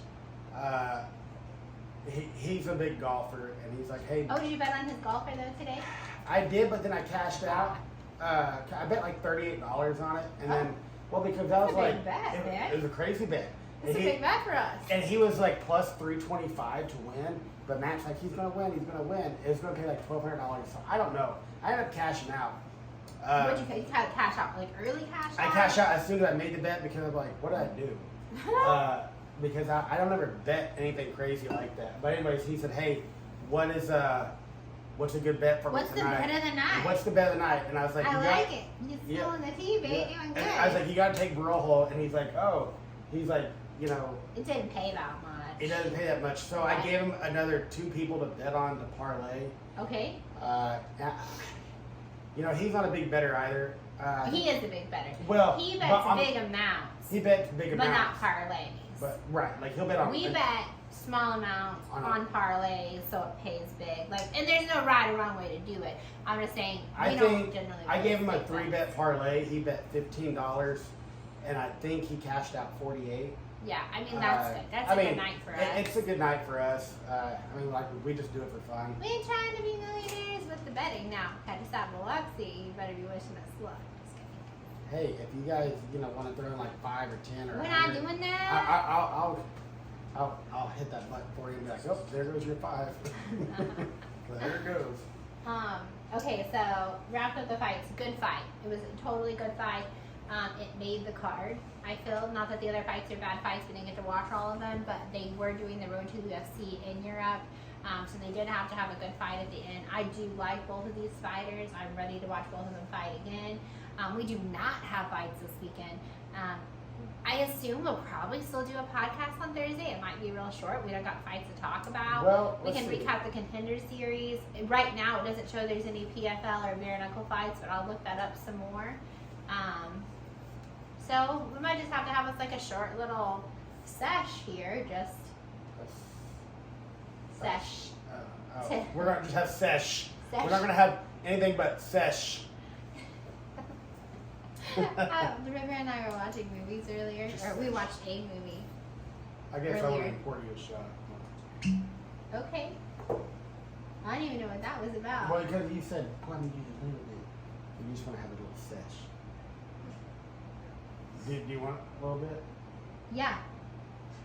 He's a big golfer, and he's like, hey. Oh, did you bet on his golfer, though, today? I did, but then I cashed out. I bet like $38 on it, and then, well, because I was That's a like, big bet, man. it was a crazy bet. It's a big bet for us. And he was like plus 325 to win, but Matt's like, he's gonna win. It was gonna pay like $1,200, so I don't know. I ended up cashing out. What'd you pay? You had cash out, like early cash out? I cashed out as soon as I made the bet because I'm like, what did I do? Because I don't ever bet anything crazy like that. But anyways, he said, hey, what's a good bet for me tonight? What's the bet of the night? What's the bet of the night? And I was like, I like it. You're spilling the tea, babe. Yeah. Doing good. And I was like, you gotta take Barojo. And he's like, you know. It didn't pay that much. It doesn't pay that much. So I gave him another 2 people to bet on to parlay. Okay. You know, he's not a big bettor either. He is a big bettor. Well, he bets big amounts. He bets big amounts. But not parlays. But right, like he'll bet on. We bet small amounts on parlays, so it pays big. Like, and there's no right or wrong way to do it. I'm just saying we don't generally. I gave him a 3-bet parlay. He bet $15, and I think he cashed out 48. Yeah, I mean that's good. That's a good night for us. It's a good night for us. I mean, like we just do it for fun. We ain't trying to be millionaires with the betting now. Had to stop Biloxi. You better be wishing us luck. Just kidding. Hey, if you guys want to throw in like 5 or 10 or we're 100, not doing that. I'll hit that button for you and be like, oh, there goes your 5. There it goes. Okay, so wrapped up the fights. Good fight. It was a totally good fight. It made the card. I feel, not that the other fights are bad fights, we didn't get to watch all of them, but they were doing the road to the UFC in Europe, so they did have to have a good fight at the end. I do like both of these fighters. I'm ready to watch both of them fight again. We do not have fights this weekend. I assume we'll probably still do a podcast on Thursday. It might be real short. We don't got fights to talk about. Well, we can recap the Contender Series. Right now, it doesn't show there's any PFL or bare knuckle fights, but I'll look that up some more. So we might just have to have us like a short little sesh here, just sesh. We're gonna just have sesh. Sesh. We're not gonna have anything but sesh. The River and I were watching movies earlier, or we watched a movie. I guess earlier. I want to pour you a shot. Okay. I don't even know what that was about. Well, because you said, why don't you just leave it? You just want to have a little sesh. Do you want a little bit? Yeah.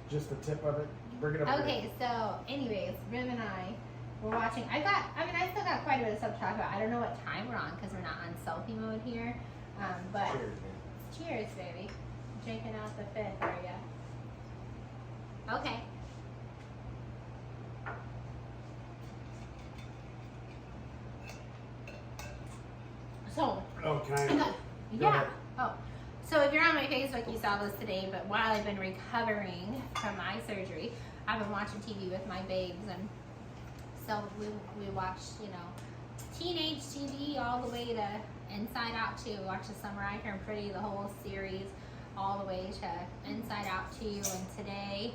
Just the tip of it? Bring it up. Okay, so anyways, Riv and I were watching. I still got quite a bit of stuff to talk about. I don't know what time we're on because we're not on selfie mode here. But Cheers, man. cheers, baby. Drinking out the fifth, are ya? Okay. So, Oh, can I? Go yeah. ahead. Oh, so if you're on my Facebook, you saw this today. But while I've been recovering from my surgery, I've been watching TV with my babes, and so we watched, teenage TV all the way to Inside Out 2. Watched The Summer I Turned Pretty, the whole series, all the way to Inside Out 2. And today,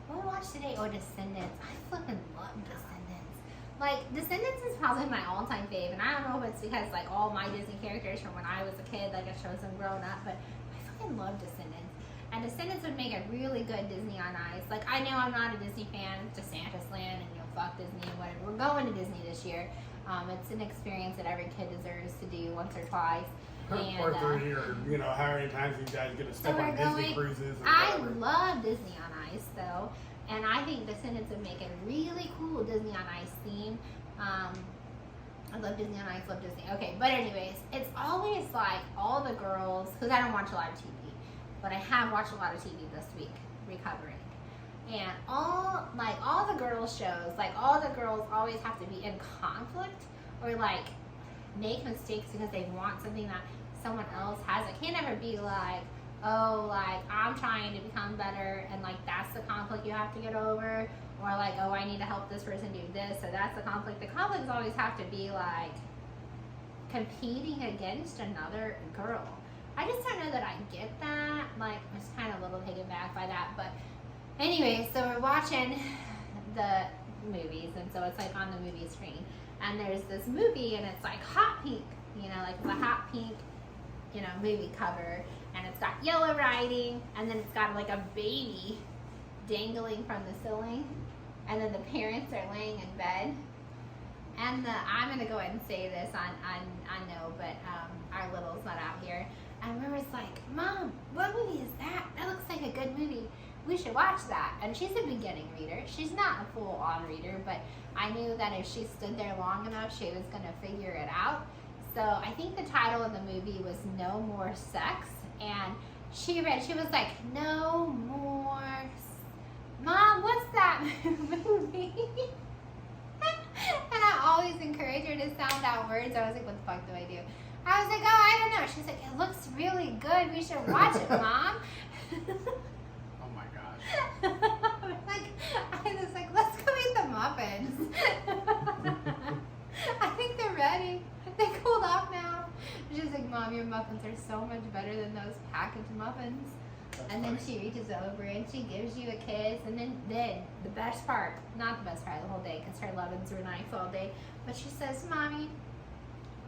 what did I watch today? Oh, Descendants. I flipping love Descendants. Like, Descendants is probably my all-time fave, and I don't know if it's because, like, all my Disney characters from when I was a kid, like, I chose them grown up, but I fucking love Descendants. And Descendants would make a really good Disney on Ice. Like, I know I'm not a Disney fan, DeSantis land, and fuck Disney and whatever. We're going to Disney this year. It's an experience that every kid deserves to do once or twice. And, or 3, or how many times you guys get to step on Disney cruises or I whatever. love Disney on Ice, though. And I think Descendants would make a really cool Disney on Ice theme. I love Disney on Ice, love Disney. Okay, but anyways, it's always like all the girls, because I don't watch a lot of TV, but I have watched a lot of TV this week, recovering. And all the girls shows, like all the girls always have to be in conflict or like make mistakes because they want something that someone else has. It can't ever be like, oh, like I'm trying to become better and like that's the conflict you have to get over, or like, oh, I need to help this person do this, so that's the conflict. The conflicts always have to be like competing against another girl. I just don't know that I get that. Like, I'm just kind of a little taken back by that. But anyway, so we're watching the movies, and so it's like on the movie screen, and there's this movie, and it's like hot pink, like the hot pink, movie cover, and it's got yellow writing, and then it's got like a baby dangling from the ceiling, and then the parents are laying in bed. And I'm gonna go ahead and say this I know, but our little's not out here. And River's like, Mom, what movie is that? That looks like a good movie. We should watch that. And she's a beginning reader. She's not a full-on reader, but I knew that if she stood there long enough, she was gonna figure it out. So I think the title of the movie was No More Sex, and she was like, No More. Mom, what's that movie? And I always encourage her to sound out words. I was like, what the fuck do I do? I was like, oh, I don't know. She's like, it looks really good. We should watch it, Mom. Oh my gosh. I was like, let's go eat the muffins. I think they're ready. They cooled off now. She's like, Mom, your muffins are so much better than those packaged muffins. And then she reaches over and she gives you a kiss, and then the best part, not the best part of the whole day, because her lovin's were nice all day, but she says, Mommy,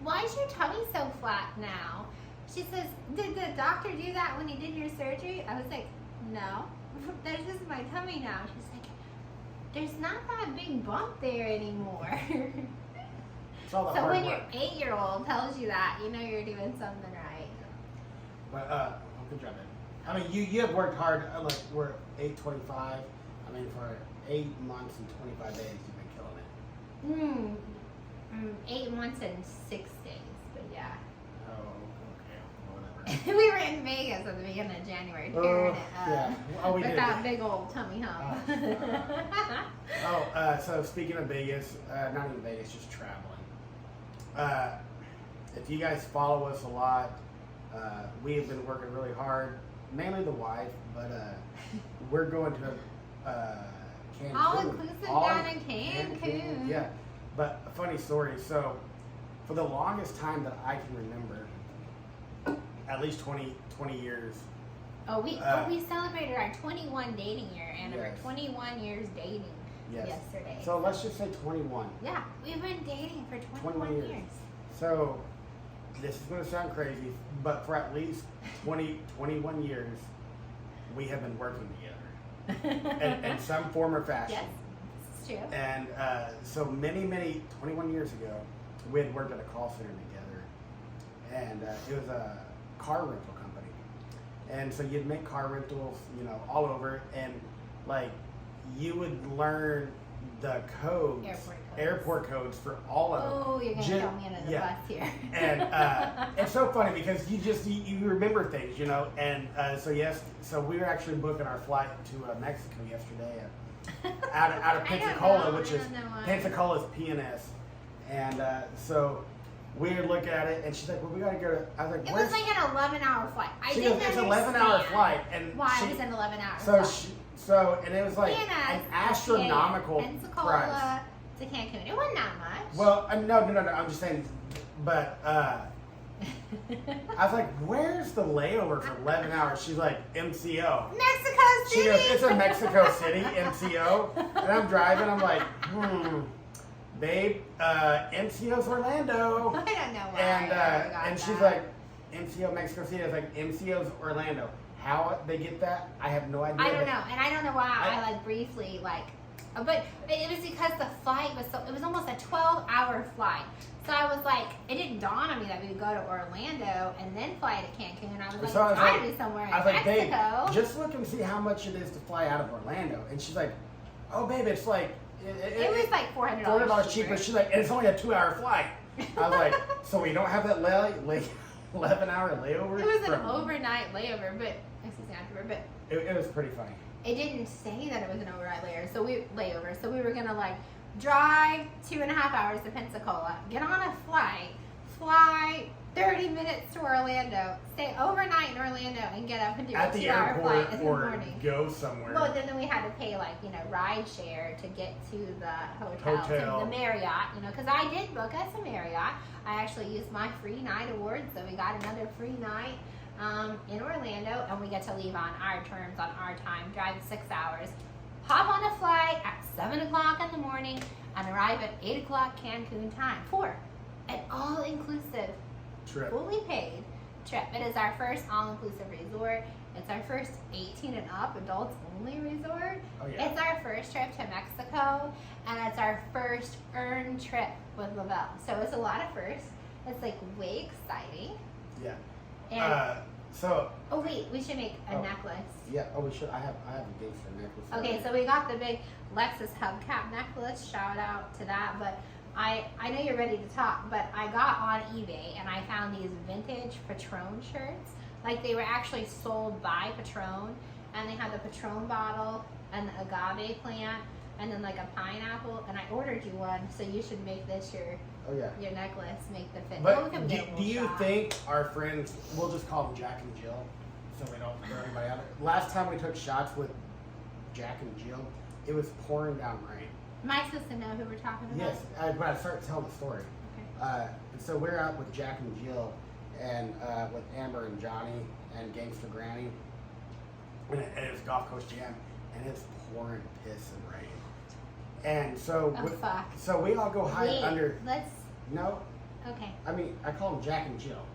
why is your tummy so flat now? She says, did the doctor do that when he did your surgery? I was like, no, there's just my tummy now. She's like, there's not that big bump there anymore. So when your 8-year-old tells you that, you know you're doing something right. But good job, man. I mean, you have worked hard. Like, we're 8:25. I mean, for 8 months and 25 days, you've been killing it. 8 months and 6 days, but yeah. Oh, okay, whatever. We were in Vegas at the beginning of January, tearing it up. Yeah. Oh, we with did. that big old tummy hump. So speaking of Vegas, not even Vegas, just traveling. If you guys follow us a lot, we have been working really hard. Mainly the wife, but we're going to Cancun. All inclusive down in Cancun. Yeah, but a funny story. So, for the longest time that I can remember, at least 20 years. We celebrated our 21 dating year anniversary. Yes. 21 years dating yesterday. So let's just say 21. Yeah, we've been dating for 21 years. So, this is going to sound crazy, but for at least 21 years, we have been working together in some form or fashion. Yes, it's true. And so many, 21 years ago, we had worked at a call center together, and it was a car rental company. And so you'd make car rentals, all over, and like you would learn the codes, airport codes for all of them. Oh, you're gonna throw me under the bus here. And it's so funny because you remember things, you know. And so we were actually booking our flight to Mexico yesterday, out of Pensacola, which is Pensacola's PNS, and so we would look at it, and she's like, "Well, we gotta go to." I was like, "It was like an 11-hour flight." She goes, "It's an 11-hour flight," and why it was an 11-hour flight. And it was like PNS, an astronomical Pensacola price to Cancun. It wasn't that much. Well, no. I'm just saying, but I was like, "Where's the layover for 11 hours?" She's like, "MCO." Mexico City. She goes, "It's a Mexico City MCO," and I'm driving. I'm like, babe, MCO's Orlando. I don't know why. And she's like, MCO Mexico City. I was like, MCO's Orlando. How they get that, I have no idea. I don't know, and I don't know why I like briefly but it was because the flight was it was almost a 12-hour flight. So I was like, it didn't dawn on me that we would go to Orlando and then fly to Cancun. And I was like, it's gotta be somewhere in Mexico. Babe, just look and see how much it is to fly out of Orlando. And she's like, oh, babe, it's like it was like $400 cheaper. She's like, and it's only a 2-hour flight. I was like, so we don't have that 11-hour layover? It was an overnight layover, but it was pretty funny. It didn't say that it was an overnight layover. So we were gonna like drive 2.5 hours to Pensacola, get on a flight, fly 30 minutes to Orlando, stay overnight in Orlando, and get up and do a 2-hour flight in the morning. Go somewhere. Well, then we had to pay ride share to get to the hotel. To the Marriott, because I did book us a Marriott. I actually used my free night award, so we got another free night in Orlando, and we get to leave on our terms, on our time, drive 6 hours, hop on a flight at 7 o'clock in the morning, and arrive at 8 o'clock Cancun time for an all-inclusive, fully paid trip. It is our first all-inclusive resort. It's our first 18 and up, adults-only resort. Oh, yeah. It's our first trip to Mexico, and it's our first earned trip with Lavelle. So it's a lot of firsts. It's way exciting. Yeah. And oh wait, we should make a necklace. Yeah. Oh, we should. I have a gangster necklace. Okay, so we got the big Lexus hubcap necklace. Shout out to that. But I know you're ready to talk, but I got on eBay and I found these vintage Patron shirts. They were actually sold by Patron, and they had the Patron bottle and the agave plant, and then a pineapple. And I ordered you one, so you should make this your necklace, make the fit. But do you think our friends, we'll just call them Jack and Jill, so we don't throw anybody out there. Last time we took shots with Jack and Jill, it was pouring down rain. Am I supposed to know who we're talking about? Yes, but I start telling the story. Okay. And so we're out with Jack and Jill, and with Amber and Johnny and Gangster Granny, and it's Gulf Coast Jam, and it's pouring piss and rain. And so, so we all go hide under. No. Okay. I mean, I call them Jack and Jill,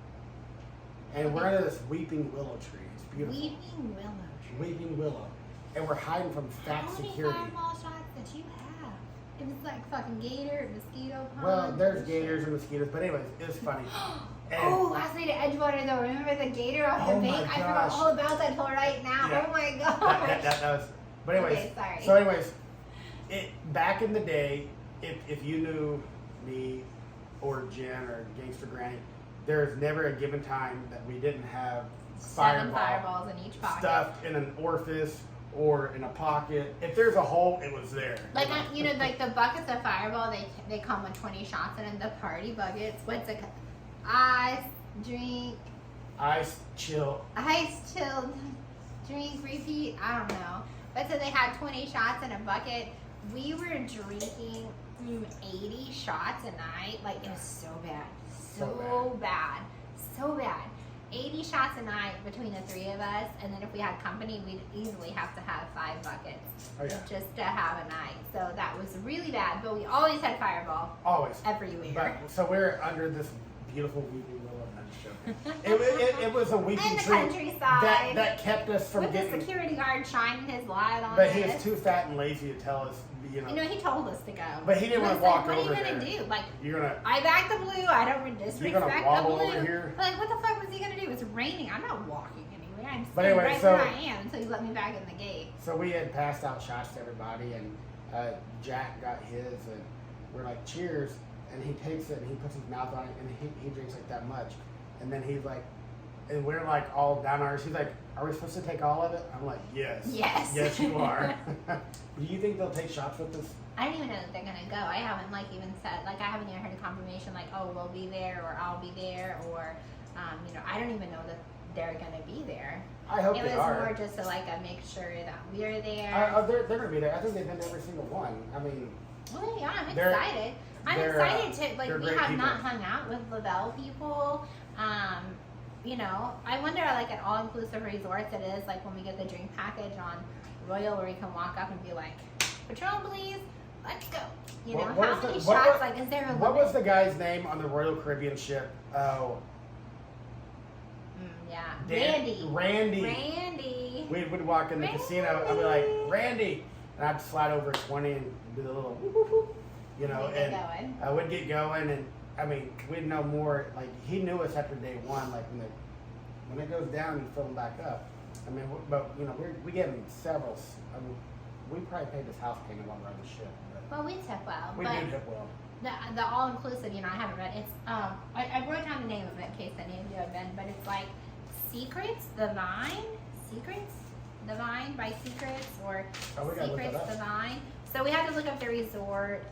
and we're under this weeping willow tree. It's beautiful. Weeping willow tree. Weeping willow, and we're hiding from fat security. How many fireball shots did you have? It was fucking gator, mosquito pond. Well, there's gators and mosquitoes, but anyways, it was funny. Last night at Edgewater though, remember the gator off the bank? I forgot all about that till right now. Yeah. Oh my gosh. That was. But anyways, okay, sorry. So anyways, back in the day, if you knew me or Jen or Gangster Granny, there's never a given time that we didn't have 7 fireballs in each pocket, stuffed in an orifice or in a pocket. If there's a hole, it was there. The buckets of fireball, they come with 20 shots in the party buckets. What's it? Ice, drink. Ice, chill. Ice, chill, drink, repeat. I don't know. But so they had 20 shots in a bucket. We were drinking 80 shots a night. It was so bad. So bad. 80 shots a night between the 3 of us, and then if we had company, we'd easily have to have 5 buckets just to have a night. So that was really bad, but we always had fireball. Always. Everywhere. So we're under this beautiful weeping willow. It was a weeping tree countryside that kept us from getting. The security guard shining his light on But he was too fat and lazy to tell us. He told us to go. But he didn't want to walk over there. What are you gonna do? You're gonna. I backed the blue. I don't disrespect you're gonna wobble the blue. over here. What the fuck was he gonna do? It was raining. I'm not walking anywhere. I'm But staying anyway, right where I am until you let me back in the gate. So we had passed out shots to everybody, and Jack got his, and we're like, cheers, and he takes it and he puts his mouth on it, and he drinks like that much, and then he's like, and we're like all down ours. He's like, are we supposed to take all of it? I'm like, yes. Yes. Yes, you are. Do you think they'll take shots with us? I don't even know that they're gonna go. I haven't like even said, like I haven't even heard a confirmation like, oh, we'll be there or I'll be there or, you know, I don't even know that they're gonna be there. I hope it they was are. more just to like make sure that we're there. They're gonna be there. I think they've been to every single one. I mean, Well, yeah, I'm they're- excited. I'm they're, excited to like they're we great have people. not hung out with Lavelle people. You know, I wonder like at all inclusive resorts it is like when we get the drink package on Royal where we can walk up and be like, Patron please, let's go. You know, What how was many the- what shots? was- Like, is there a what limit? was the guy's name on the Royal Caribbean ship? Oh, Yeah, Randy. Randy. We would walk in the casino. I'd be like, Randy, and I'd slide over 20 and do the little whoop, whoop, whoop, you know, We'd get and going. I would get going, and I mean, we'd know more. Like he knew us after day one. Like when it goes down, you fill them back up. I mean, but you know, we gave him several. I mean, we probably paid his house payment while we're on the ship. But Well, we tip well, we but do tip well. the all inclusive, you know, I haven't read. It's I wrote down the name of it in case any of you have been, but it's like Secrets the Vine by Secrets or Oh, we gotta look Secrets that up. the Vine. So we had to look up the resort.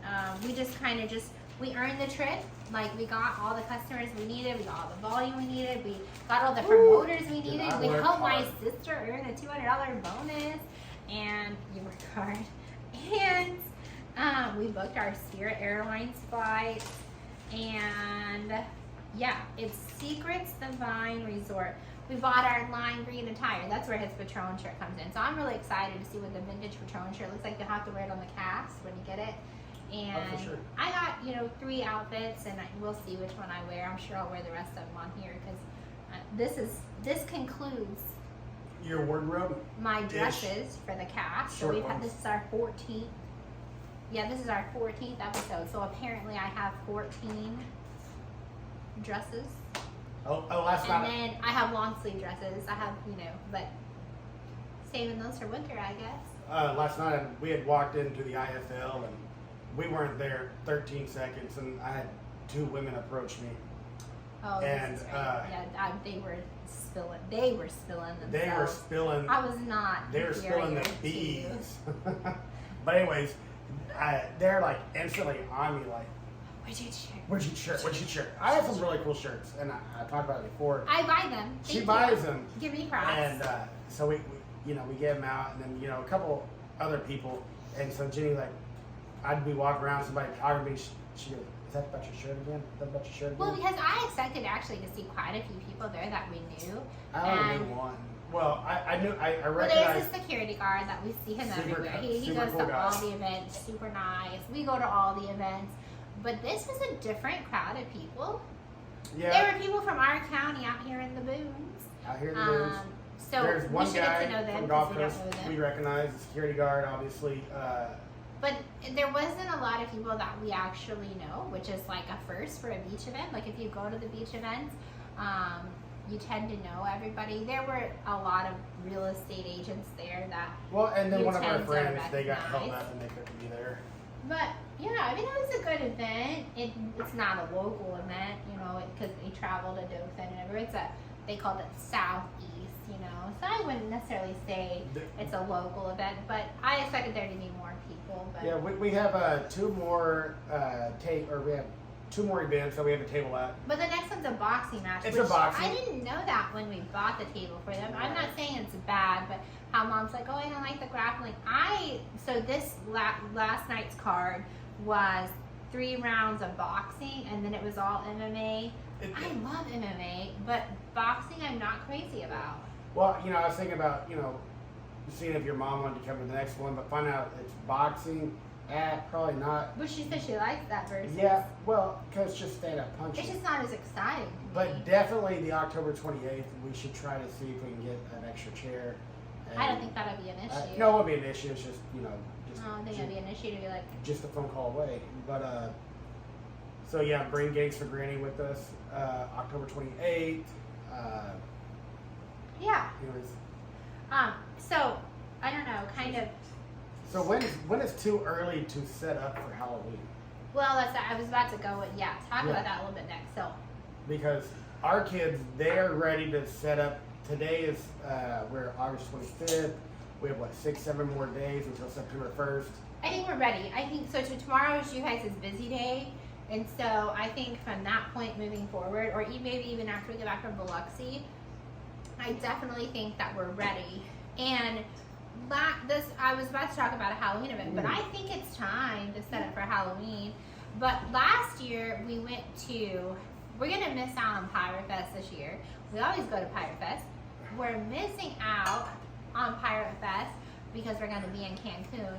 We just kind of we earned the trip. Like we got all the customers we needed, we got all the volume we needed, we got all the promoters we Dude, needed. I We worked helped my hard. sister earn a $200 bonus, and you worked hard. And we booked our Spirit Airlines flight, and yeah, it's Secrets the Vine Resort. We bought our lime green attire. That's where his Patron shirt comes in. So I'm really excited to see what the vintage Patron shirt looks like. You'll have to wear it on the cast when you get it. And sure. I got 3 outfits, and we'll see which one I wear. I'm sure I'll wear the rest of them on here because this concludes Your wardrobe. my dresses for the cast. So Short we've had ones. this is our 14th. Yeah, this is our 14th episode. So apparently I have 14 dresses. Oh, last And night. then I have long sleeve dresses. I have, but saving those for winter, I guess. Last night we had walked into the IFL and we weren't there 13 seconds, and I had 2 women approach me. Oh, And, this is right. Yeah, they were spilling. They were spilling themselves. They were spilling. I was not. They were spilling the inferior to- bees. But anyways, they're like instantly on me, like, Where's your shirt? where's your shirt? Where's your shirt? I have some really cool shirts, and I talked about it before. I buy them. She Thank buys you. them, Give me props. and so we get them out, and then a couple other people, and so Jenny, like, I'd be walking around, somebody talking to me, she goes, is that about your shirt again? Is that about your shirt again? Well, because I expected actually to see quite a few people there that we knew. I only and- knew one. Well, I knew, I Well, recognized. there's a security guard that we see him Super everywhere. cool- He super goes cool to guy. all the events, super nice. We go to all the events. But this was a different crowd of people. Yeah, There were people from our county out here in the boons. out here in the news. So There's we one should get guy to know them from because Gulf we don't Coast know them. we recognize, the security guard, obviously. But there wasn't a lot of people that we actually know, which is like a first for a beach event. Like if you go to the beach events, you tend to know everybody. There were a lot of real estate agents there that. Well, and then You one of our tend to friends, they got held recognize. up and they couldn't be there. But yeah, I mean it was a good event. It's not a local event, because they travel to Dothan and everywhere. They called it Southeast, So I wouldn't necessarily say it's a local event, but I expected there to be more people. But Yeah, we have 2 more we have 2 more events that we have a table at. But the next one's a boxing match. It's a which boxing. I didn't know that when we bought the table for them. I'm not saying it's bad, but how mom's like, oh, I don't like the grappling. So this last night's card was 3 rounds of boxing, and then it was all MMA. I love MMA, but boxing I'm not crazy about. Well, I was thinking about, seeing if your mom wanted to come to the next one, but find out it's boxing. Probably not. But she said she likes that versus. Yeah, well, because it's just stand-up punching. It's just not as exciting to me. But definitely the October 28th, we should try to see if we can get an extra chair. I don't think that'll be an issue. No, it won't be an issue. It's just, just, I don't think it'll be an issue to be like, just a phone call away. But, so yeah, bring Gangs for Granny with us, October 28th. yeah. Anyways, So I don't know, kind of. So when is too early to set up for Halloween? Well, I was about to go talk Yeah. about that a little bit next. So, Because our kids, they're ready to set up. Today is we're August 25th. We have 6-7 more days until September 1st. I think we're ready. I think so. Tomorrow is you guys' busy day, and so I think from that point moving forward, or maybe even after we get back from Biloxi, I definitely think that we're ready. And I was about to talk about a Halloween event, but I think it's time to set up for Halloween. But last year we're gonna miss out on Pirate Fest this year. We always go to Pirate Fest. We're missing out on Pirate Fest because we're gonna be in Cancun.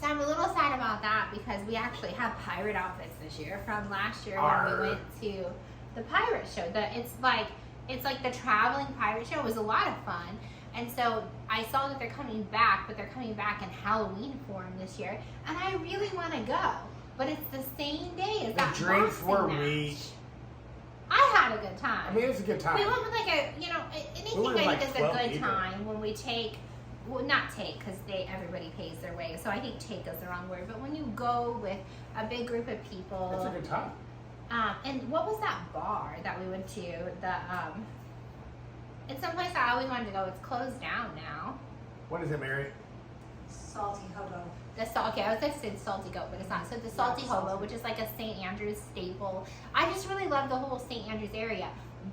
So I'm a little sad about that because we actually have pirate outfits this year from last year when we went to the pirate show. It's like the traveling pirate show. It was a lot of fun. And so I saw that they're coming back, but they're coming back in Halloween form this year. And I really want to go. But it's the same day as that The drinks boxing were match. weak. I had a good time. I mean, it was a good time. We went with anything went with I think is a 12 good people. time when we not take because everybody pays their way. So I think take is the wrong word. But when you go with a big group of people. It's a good time. And what was that bar that we went to? It's someplace I always wanted to go. It's closed down now. What is it, Mary? Salty Hobo. Okay, I was going to say Salty Goat, but it's not. So the Salty Hobo, which is like a St. Andrews staple. I just really love the whole St. Andrews area.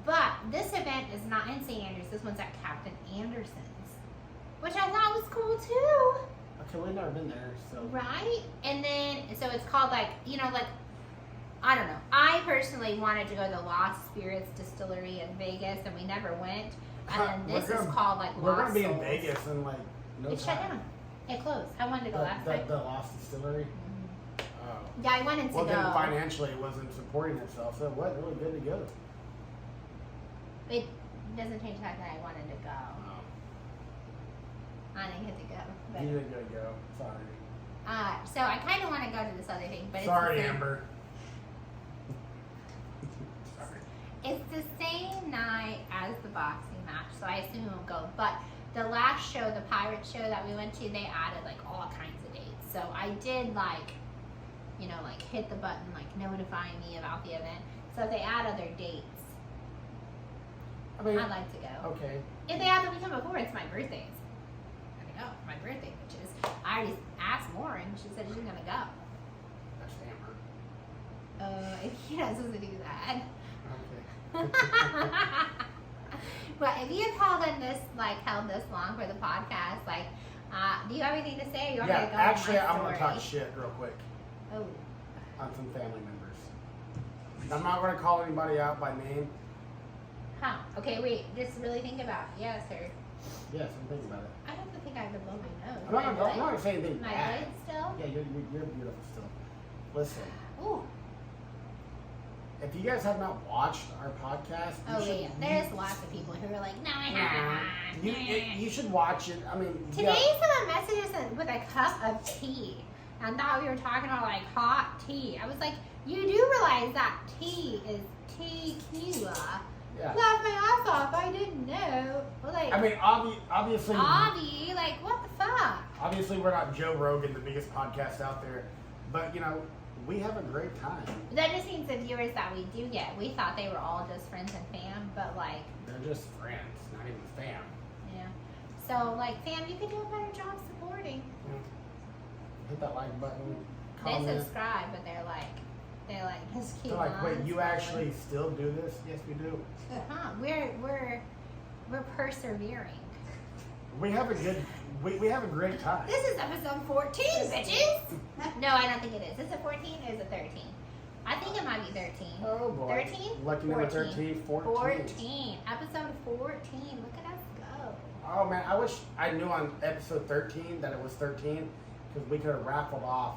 But this event is not in St. Andrews. This one's at Captain Anderson's, which I thought was cool too. Okay, we've never been there, so. Right? And then, so it's called I don't know. I personally wanted to go to the Lost Spirits Distillery in Vegas, and we never went. And then this is called We're Lost gonna be in Souls. Vegas in no It's time. shut down. It closed. I wanted to go last time. The Lost Distillery. Mhm. Oh. Yeah, I wanted to Well, go. then financially it wasn't supporting itself, so it wasn't really good to go. It doesn't change the fact that I wanted to go. Oh. I didn't get to go. But, You didn't get to go. Sorry. so I kind of want to go to this other thing, but Sorry, it's the same, Amber. Sorry. It's the same night as the boxing match, so I assume we'll go. But the last show, the pirate show that we went to, they added all kinds of dates. So I did hit the button notifying me about the event. So if they add other dates, I mean, I'd like to go. okay. If they add the weekend before, it's my birthday. I'm gonna go. My birthday, which is I already asked Lauren. She said she's gonna go. That's Amber. You're not supposed to do that. Okay. But if you've held this long for the podcast, do you have anything to say? Or you want me Yeah, to go actually, on my I'm gonna story? talk shit real quick Oh, on some family members. I'm not gonna call anybody out by name. huh? Okay, wait. Just really think about. Yes, sir. Yes, I'm thinking about it. I don't think I have to blow my nose. I'm not gonna say anything My bad. lid still. Yeah, you're beautiful still. Listen, Ooh. if you guys have not watched our podcast, Oh yeah. There's lots of people who are like, no, I haven't. you should watch it. I mean, Today someone messaged us with a cup of tea. And thought we were talking about hot tea. I was like, you do realize that tea is tequila. yeah. Laughed my ass off. I didn't know. I mean, obviously, Avi, what the fuck? obviously, we're not Joe Rogan, the biggest podcast out there, but we have a great time. That just means the viewers that we do get, we thought they were all just friends and fam, but They're just friends, not even fam. yeah. So fam, you could do a better job supporting. Hit that like button. They Comment. subscribe, but they're just keep They're like, wait, you actually still do this? Yes, we do. Huh? We're persevering. We have a good. We have a great time. This is episode 14, bitches. No, I don't think it is. Is it 14 or is it 13? I think it might be 13. Oh boy. 13? Lucky number 13, 14. 14. Episode 14. Look at us go. Oh man, I wish I knew on episode 13 that it was 13 because we could have raffled off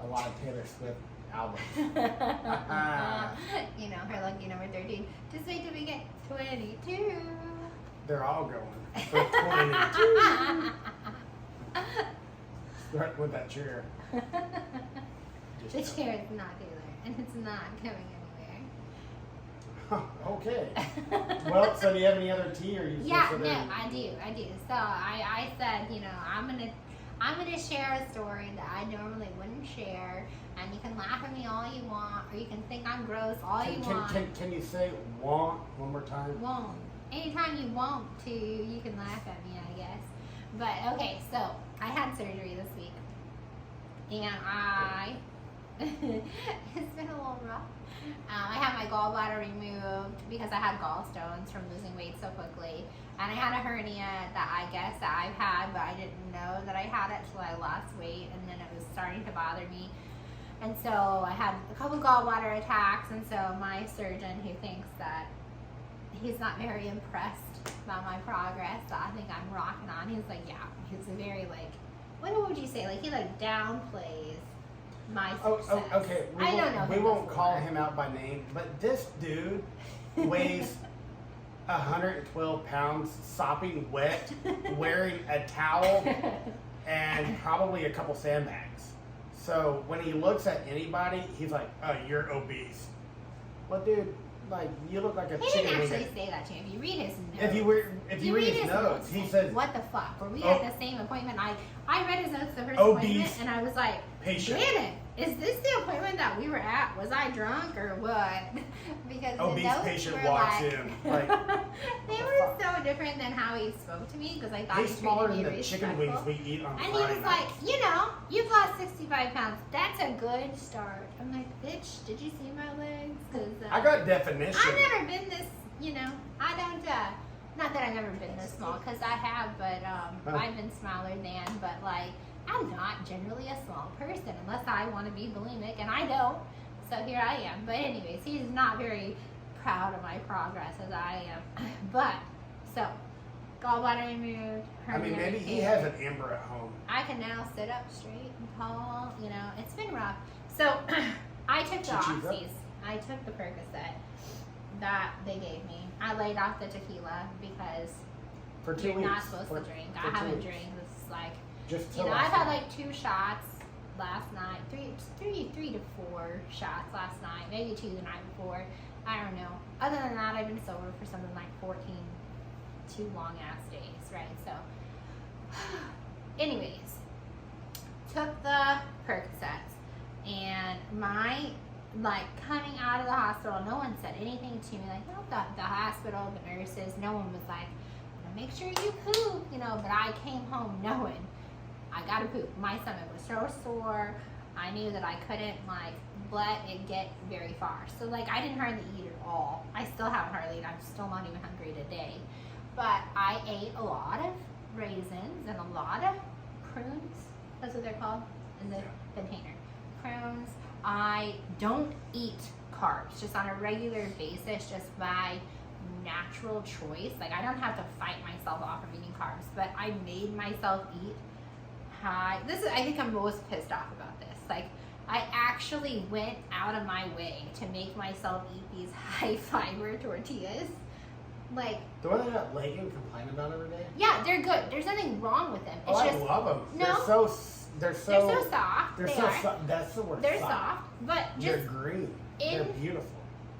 a lot of Taylor Swift albums. Her lucky number 13. Just wait till we get 22. They're all going for 22. Start with that chair. The Just chair is not Taylor, and it's not going anywhere. okay. Well, so do you have any other tea or you just Yeah, sit no, there and- I do. So I said, I'm going to share a story that I normally wouldn't share, and you can laugh at me all you want, or you can think I'm gross all you want. Can you say want one more time? Won't. Anytime you want to, you can laugh at me, I guess. But okay, so I had surgery this week, and it's been a little rough. I had my gallbladder removed because I had gallstones from losing weight so quickly. And I had a hernia that I guess that I've had, but I didn't know that I had it till I lost weight, and then it was starting to bother me. And so I had a couple gallbladder attacks, and so my surgeon, who thinks that he's not very impressed by my progress, that I think I'm rocking on, he's like, yeah, he's a very like, what would you say? Like he like downplays my success. Oh, okay. I don't know. We won't call him out by name, but this dude weighs 112 pounds, sopping wet, wearing a towel, and probably a couple sandbags. So when he looks at anybody, he's like, "Oh, you're obese." Well, dude, like you look like a he chicken. didn't wing. actually say that to me. If you read his notes, if you read his notes, he says, "What the fuck?" Were we at the same appointment? I read his notes the first Obese appointment, and I was like, patient. Janet, is this the appointment that we were at? Was I drunk or what? Because Obese the notes patient were walks like, in, like, they were so different than how he spoke to me, because I thought he's he smaller treated than me the chicken respectful. wings we eat on And he Friday was night. like, you know, you've lost 65 pounds. That's a good start. I'm like, bitch, did you see my legs? Cause, I got definition. I've never been this, you know, I don't, not that I've never been this small, because I have, but I've been smaller than, but like, I'm not generally a small person unless I want to be bulimic, and I don't. So here I am. But anyways, he's not very proud of my progress as I am. But, so, gallbladder removed. I mean, maybe he hernia has an Amber at home. I can now sit up straight and tall, you know, it's been rough. So, I took the Oxys. I took the Percocet that they gave me. I laid off the tequila because For 2 you're weeks. not supposed to drink. I for 2 haven't weeks. drank. This is like, Just you till know, I've last had night. like 2 shots last night, three to 4 shots last night, maybe 2 the night before. I don't know. Other than that, I've been sober for something like 14 2 long ass days, right? So, anyways, took the Percocets, and my like coming out of the hospital, no one said anything to me. Like, no, the hospital, the nurses, no one was like, make sure you poop, you know. But I came home knowing I gotta poop. My stomach was so sore. I knew that I couldn't like let it get very far. So like I didn't hardly eat at all. I still haven't hardly eaten. I'm still not even hungry today. But I ate a lot of raisins and a lot of prunes. That's what they're called in the container. Prunes. I don't eat carbs just on a regular basis, just by natural choice. Like I don't have to fight myself off from eating carbs, but I made myself eat high. I think I'm most pissed off about this. Like I actually went out of my way to make myself eat these high fiber tortillas. Like The one that Lagan complained about every day? yeah, they're good. There's nothing wrong with them. It's I just love them. No. They're they're so soft. They're They so are. soft. That's the word. They're soft, but They're just green. in- They're beautiful.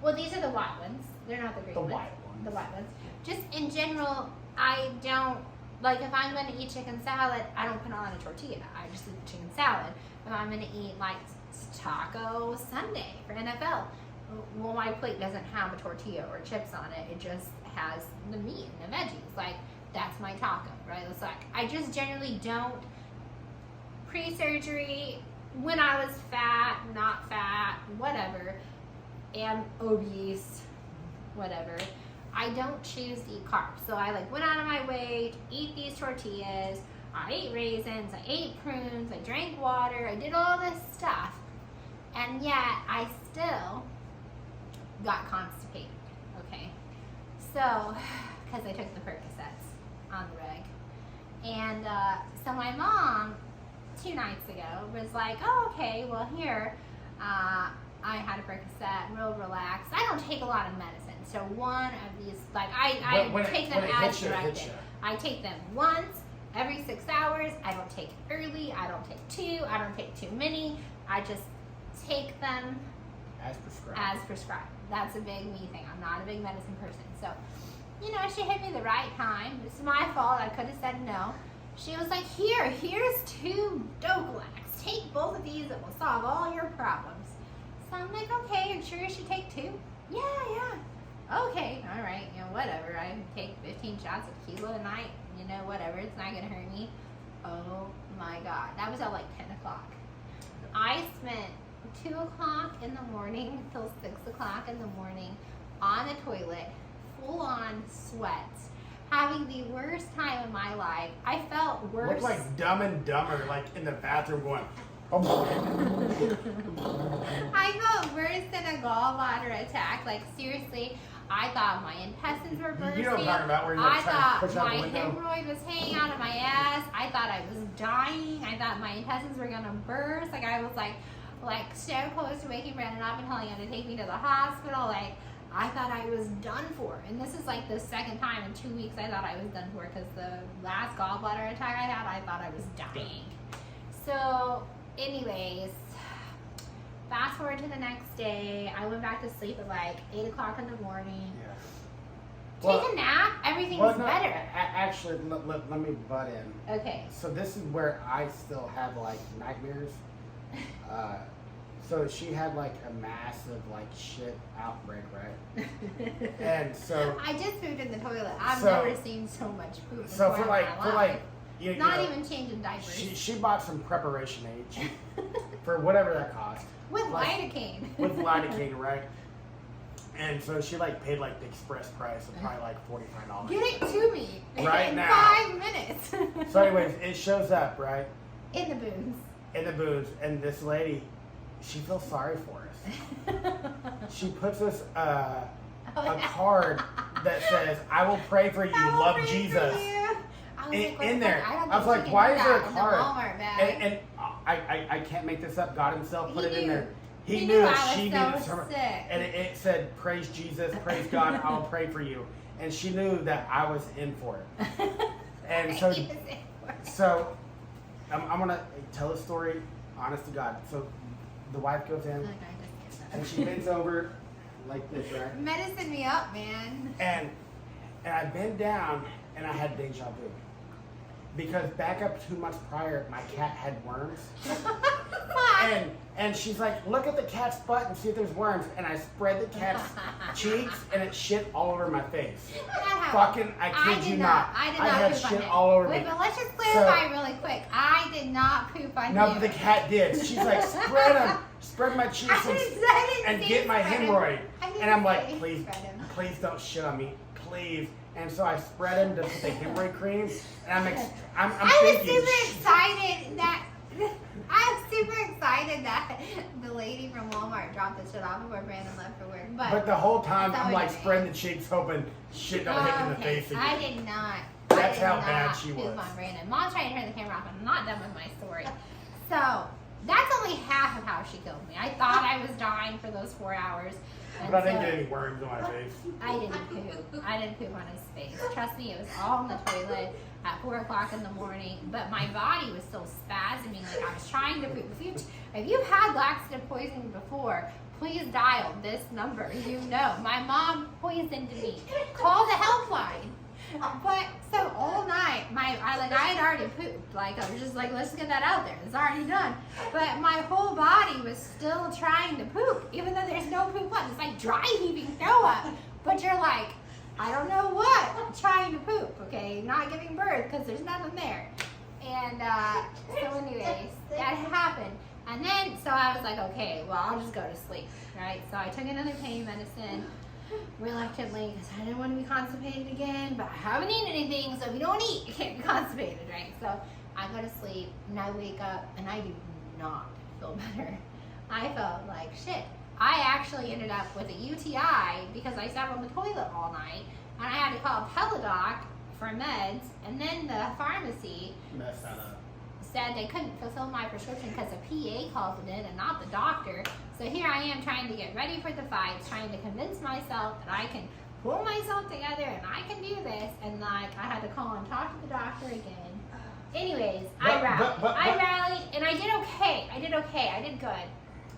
well, these are the white ones. They're not the green The ones. white ones. The white ones. Just in general, I don't like if I'm going to eat chicken salad, I don't put it on a tortilla. I just eat chicken salad. If I'm going to eat like taco Sunday for NFL, well, my plate doesn't have a tortilla or chips on it. It just has the meat and the veggies. Like that's my taco, right? It's like I just generally don't. Pre-surgery, when I was fat, not fat, whatever, am obese, whatever, I don't choose to eat carbs. So I like went out of my way to eat these tortillas. I ate raisins, I ate prunes, I drank water, I did all this stuff. And yet I still got constipated, okay? So, because I took the Percocets on the reg. And so my mom, 2 nights ago, was like, oh, okay, well here, I had a Percocet, real relaxed. I don't take a lot of medicine. So one of these, like I take them as directed. I take them once every 6 hours. I don't take it early. I don't take 2. I don't take too many. I just take them As prescribed. as prescribed. That's a big me thing. I'm not a big medicine person. So, you know, she hit me the right time. It's my fault. I could have said no. She was like, here's 2 Doglax. Take both of these, it will solve all your problems. So I'm like, okay, are you sure you should take 2? Yeah. Okay, all right, whatever. I take 15 shots of Kilo a night, whatever. It's not gonna hurt me. Oh my God, that was at like 10 o'clock. I spent 2 o'clock in the morning till 6 o'clock in the morning on the toilet, full on sweats, having the worst time of my life. I felt worse. Looked like Dumb and Dumber, like in the bathroom going, oh. I felt worse than a gallbladder attack. Like seriously, I thought my intestines were bursting. You know what I'm talking about, where you're I trying to thought push out my the window. hemorrhoid was hanging out of my ass. I thought I was dying. I thought my intestines were gonna burst. Like I was like so close to waking Brandon up and telling him to take me to the hospital. Like I thought I was done for. And this is like the second time in 2 weeks I thought I was done for, because the last gallbladder attack I had, I thought I was dying. So anyways, fast forward to the next day. I went back to sleep at like 8 o'clock in the morning. Yeah. Take a nap, everything's better. Actually, let me butt in. Okay. So this is where I still have like nightmares. So she had like a massive like shit outbreak, right? And so I just pooped in the toilet. I've So- never seen so much poop. so before for in like my for life. like you Not know, even changing diapers. she bought some preparation aid for whatever that cost With like, lidocaine. with lidocaine, right? And so she like paid like the express price of probably like $45. Get it to me Right in now. 5 minutes. So anyways, it shows up, right? In the booze. In the booths, and this lady, she feels sorry for us. She puts us a card that says, "I will pray for you, I will love pray for Jesus." you. I was like, what In the there, fuck? I don't I was think like, you can "Why do is there a that in the card?" Walmart bag. And I can't make this up. God Himself put He it in knew. there. He He knew knew that I she was needed so some, sick. and it said, "Praise Jesus, praise God, I will pray for you." And she knew that I was in for it. And so, He was in for it. so I'm gonna tell a story, honest to God. So the wife goes in Like, I just and get she bends over like this, right? that. Medicine me up, man. And I bent down and I had deja vu. Because back up 2 months prior, my cat had worms. And she's like, "Look at the cat's butt and see if there's worms." And I spread the cat's cheeks and it shit all over my face. Fucking, I kid you not. I did not had poop on shit him. all over Wait, me. but let's just clarify really quick. I did not poop on No, you. but the cat did. She's like, spread my cheeks I didn't and say get my spread him. hemorrhoid. I didn't And I'm like, say please, spread him. please don't shit on me, please. And so I spread him to put the hemorrhoid cream, and I'm I was thinking, super excited that the lady from Walmart dropped the shit off before Brandon left for work. but the whole time That's I'm how like it is. spreading the cheeks, hoping shit don't hit me in the Okay, face again. I did not. That's I did how not bad she poop was. on Brandon. Mom's trying to turn the camera off. I'm not done with my story. So that's only half of how she killed me. I thought I was dying for those 4 hours. And But I didn't so- get any worms on my face. I didn't poop. I didn't poop on his face. Trust me, it was all in the toilet at 4 o'clock in the morning. But my body was still spasming, like I was trying to poop. If you've had laxative poisoning before, please dial this number. You know, my mom poisoned me. Call the helpline. But so all night, I had already pooped. Like I was just like, let's get that out there. It's already done. But my whole body was still trying to poop, even though there's no poop left. It's like dry heaving throw up. But you're like, I don't know what, trying to poop. Okay, not giving birth because there's nothing there. And so anyways, that happened. And then so I was like, okay, well I'll just go to sleep, right? So I took another pain medicine. Reluctantly, because I didn't want to be constipated again, but I haven't eaten anything, so if you don't eat, you can't be constipated, right? So I go to sleep, and I wake up, and I do not feel better. I felt like shit. I actually ended up with a UTI because I sat on the toilet all night, and I had to call Pelodoc for meds, and then the pharmacy Mess that up. said they couldn't fulfill my prescription because a PA called it in and not the doctor. So here I am trying to get ready for the fights, trying to convince myself that I can pull myself together and I can do this. And like I had to call and talk to the doctor again. Anyways, I rallied and I did okay. I did good.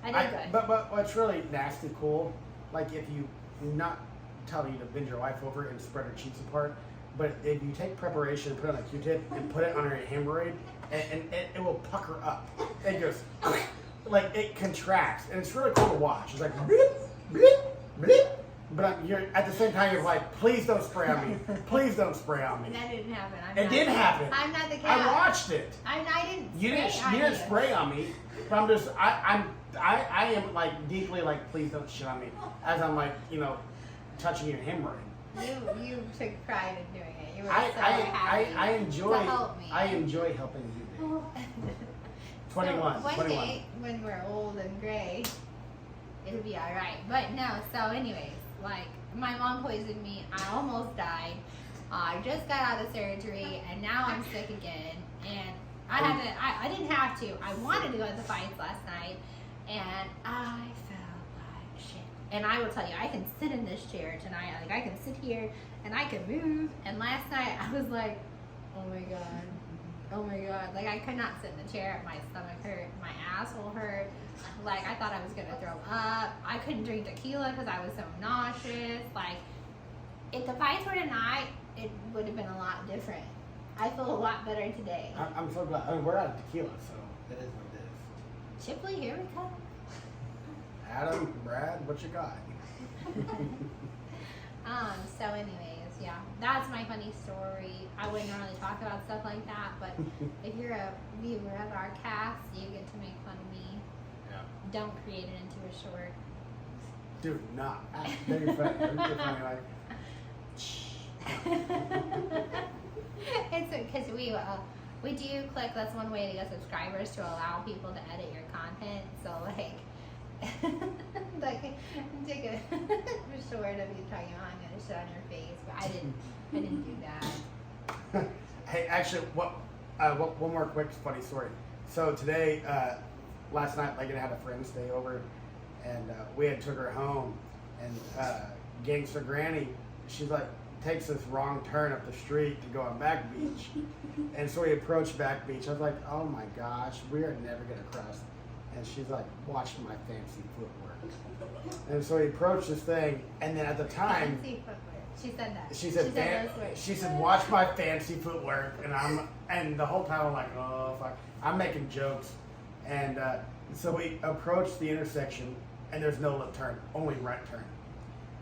I did good. But what's really nasty cool, like if you not telling you to bend your wife over and spread her cheeks apart, but if you take preparation, put it on a Q-tip, and put it on your hemorrhoid, and it will pucker up. It goes, like it contracts, and it's really cool to watch. It's like, bleep, bleep, bleep. But you're at the same time, you're like, please don't spray on me. Please don't spray on me. That didn't happen. It did happen. I'm not the cat. I watched it. I didn't. You didn't spray on me. But I'm just I am like deeply like, please don't shit on me, as I'm like, you know, touching your hemorrhoid. You took pride in doing it. You were so happy I enjoy to help me. I enjoy helping you. 21. So one 21. day when we're old and gray, it'll be all right. But no. So anyways, like my mom poisoned me. I almost died. I just got out of surgery, and now I'm sick again. And I had to. I didn't have to. I wanted to go to the fights last night, and I felt like shit. And I will tell you, I can sit in this chair tonight. Like I can sit here and I can move. And last night I was like, oh my god, oh my god. Like I could not sit in the chair. My stomach hurt. My asshole hurt. Like I thought I was gonna throw up. I couldn't drink tequila because I was so nauseous. Like if the fights were tonight, it would have been a lot different. I feel a lot better today. I'm so glad. I mean, we're out of tequila, so it is what it is. Chipley, here we come. Adam, Brad, what you got? So anyways, yeah, that's my funny story. I wouldn't normally talk about stuff like that, but if you're a viewer of our cast, you get to make fun of me. Yeah. Don't create it into a short. Dude, not. Very funny. Very funny. Like, It's because we do click. That's one way to get subscribers, to allow people to edit your content. So like take a short of you talking about I'm gonna shit on your face, but I didn't do that. hey, actually, one more quick funny story. So today, last night, Megan had a friend stay over, and we had took her home, and Gangster Granny, she's like, takes this wrong turn up the street to go on Back Beach. And so we approached Back Beach. I was like, oh my gosh, we are never gonna cross. And she's like, watch my fancy footwork. And so we approached this thing, and then at the time, Fancy footwear. She said that. she said, those words. she said, watch my fancy footwork. And the whole time I'm like, oh fuck, I'm making jokes. And so we approached the intersection, and there's no left turn, only right turn.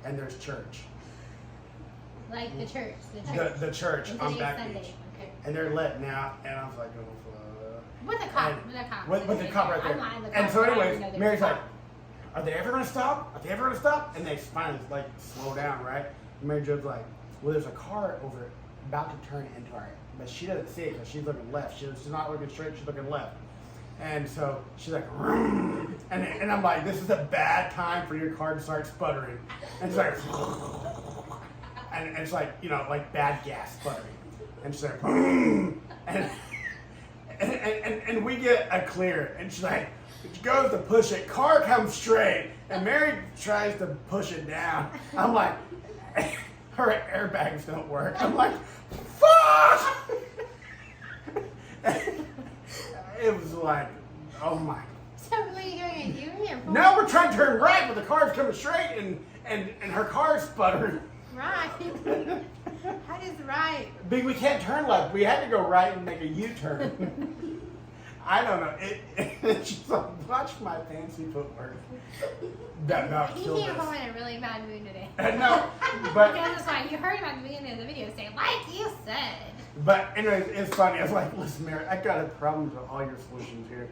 And there's church. Like the church. The church And on today's Back Sunday. Beach. Okay. And they're letting out, and I was like, oh fuck. With the cop. And- With the cop. With the cop right I'm there. not in the And cop, so but I anyways, know there's Mary's a like, cop. are they ever gonna stop? Are they ever gonna stop? And they finally like slow down, right? And Mary Jo's like, well, there's a car over about to turn into our, but she doesn't see it because she's looking left. She's not looking straight, she's looking left. And so she's like, and I'm like, this is a bad time for your car to start sputtering. And it's like, and it's like, you know, like bad gas sputtering. And she's like, and we get a clear, and she's like, she goes to push it, car comes straight, and Mary tries to push it down. I'm like, her airbags don't work. I'm like, fuck! It was like, oh my. So what are you doing? You here? Now we're trying to turn right, but the car's coming straight, and her car's sputtering. Right. How does right? But we can't turn left. We had to go right and make a U-turn. I don't know. She's like, watch my fancy footwork. That about He killed came home us. in a really bad mood today. No, but Because it's fine. You heard him at the beginning of the video say, like you said. anyways, it's funny. I was like, listen, Mary, I got a problem to all your solutions here.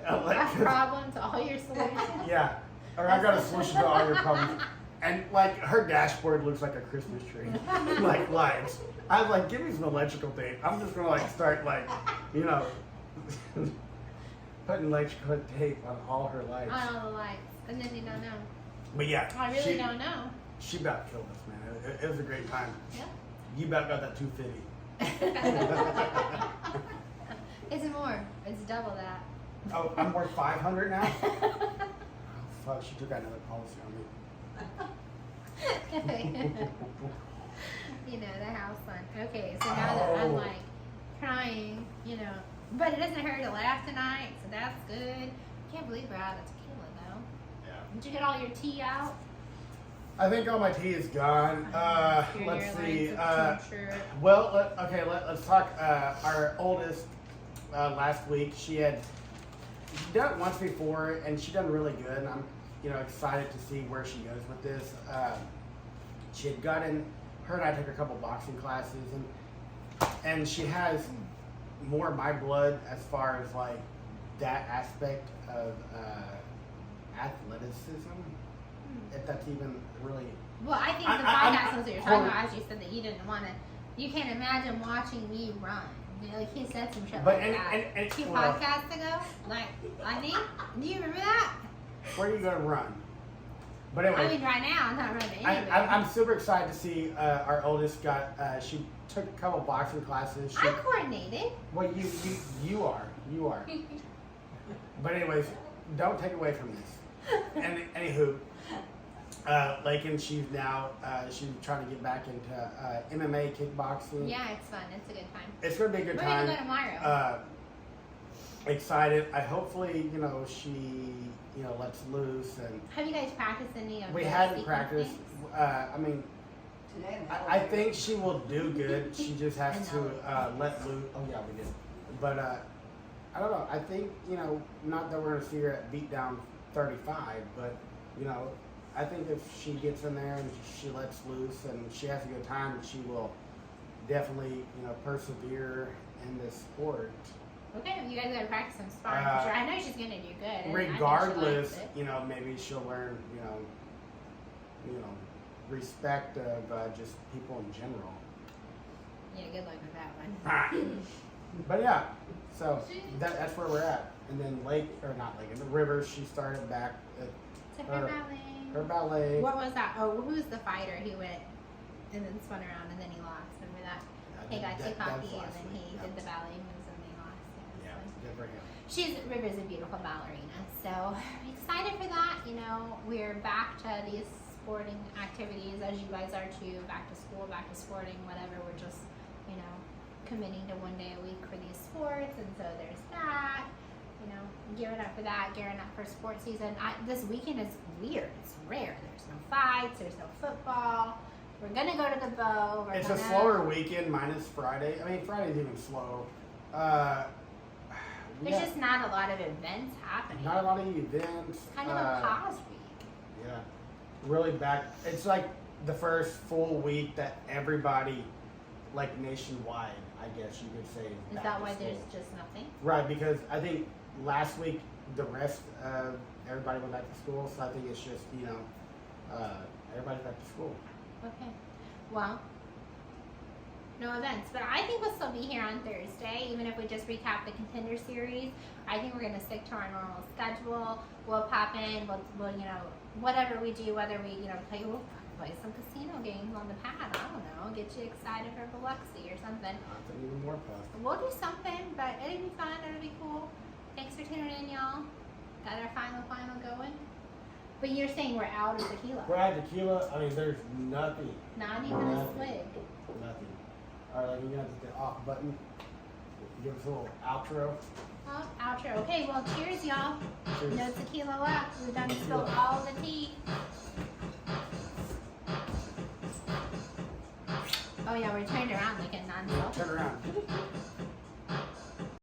I'm like, A problem to all your solutions. yeah, or I got a solution to all your problems. And like her dashboard looks like a Christmas tree, like lights. I was like, give me some electrical tape. I'm just gonna like start like, you know, putting electrical tape on all her lights. On all the lights. And then you don't know. But yeah, I really don't know. She about killed us, man. It was a great time. Yeah. You about got that 250. It's more. It's double that. Oh, I'm worth 500 now. Oh, fuck, she took out another policy on me. You know, the house fun. Okay, so now that I'm like crying, you know, but it doesn't hurt to laugh tonight, so that's good. Can't believe we're out of tequila though. Yeah. Did you get all your tea out? I think all my tea is gone. Your Let's airlines see. have tortured. Well, let's talk. Our oldest last week, she had done it once before, and she done really good. And I'm, excited to see where she goes with this. She had gotten. Her and I took a couple boxing classes, and she has more of my blood as far as like that aspect of athleticism. If that's even really. Well, I think the podcast was what you're talking about, as you said that you didn't want to. You can't imagine watching me run. Like he said some shit But like that. Two podcasts ago, like I think. Do you remember that? Where are you gonna run? But anyway, I mean, right now I'm not running anyway. I'm super excited to see our oldest got. She took a couple boxing classes. I'm coordinated. Well, you are. But anyways, don't take away from this. And anywho, Lakin, she's now she's trying to get back into MMA, kickboxing. Yeah, it's fun. It's a good time. It's gonna be a good We're time. gonna go tomorrow. Excited. I hopefully she lets loose and. Have you guys practiced any of We the hadn't sequence practiced. things? I mean, Today in the I elevator. think she will do good. She just has to let loose. Oh yeah, we did. But I don't know. I think not that we're gonna see her at beat down 35, but I think if she gets in there and she lets loose and she has a good time, she will definitely persevere in this sport. Okay, you guys gotta practice some sparring for sure. I know she's gonna do good. and I think she Regardless, likes it. maybe she'll learn respect of just people in general. Yeah, good luck with that one. But yeah, so that's where we're at. And then in the River, she started back at To her ballet. her ballet. What was that? Oh, who's the fighter? He went and then spun around and then he lost. Remember that? He got too cocky and then he did the ballet moves and they lost. Yeah, So. good for him. River's a beautiful ballerina, so I'm excited for that. We're back to these sporting activities as you guys are too. Back to school, back to sporting, whatever. We're just, committing to one day a week for these sports, and so there's that. Gearing up for that, gearing up for sports season. This weekend is weird. It's rare. There's no fights. There's no football. We're gonna go to the Bow. It's a slower weekend minus Friday. I mean, Friday's even slow. There's just not a lot of events happening. not a lot of events. Kind of a pause week. Yeah, really back. It's like the first full week that everybody, like nationwide, I guess you could say. Is back that to why school. there's just nothing? Right, because I think last week the rest of everybody went back to school, so I think it's just everybody's back to school. Okay. Well, no events, but I think we'll still be here on Thursday, even if we just recap the Contender Series. I think we're gonna stick to our normal schedule. We'll pop in. We'll whatever we do, whether we play some casino games on the pad. I don't know, get you excited for Biloxi or something. That's even more positive. We'll do something, but it'll be fun. It'll be cool. Thanks for tuning in, y'all. Got our final going. But you're saying we're out of tequila. We're at tequila. I mean, there's nothing. Not even a Nothing. swig. Nothing. All right, we're gonna hit the off button. Give us a little outro. Oh, outro. Okay, well, cheers, y'all. Cheers. No tequila left. We've done spilled all the tea. Oh yeah, we're turned around like a non-self. Turn around.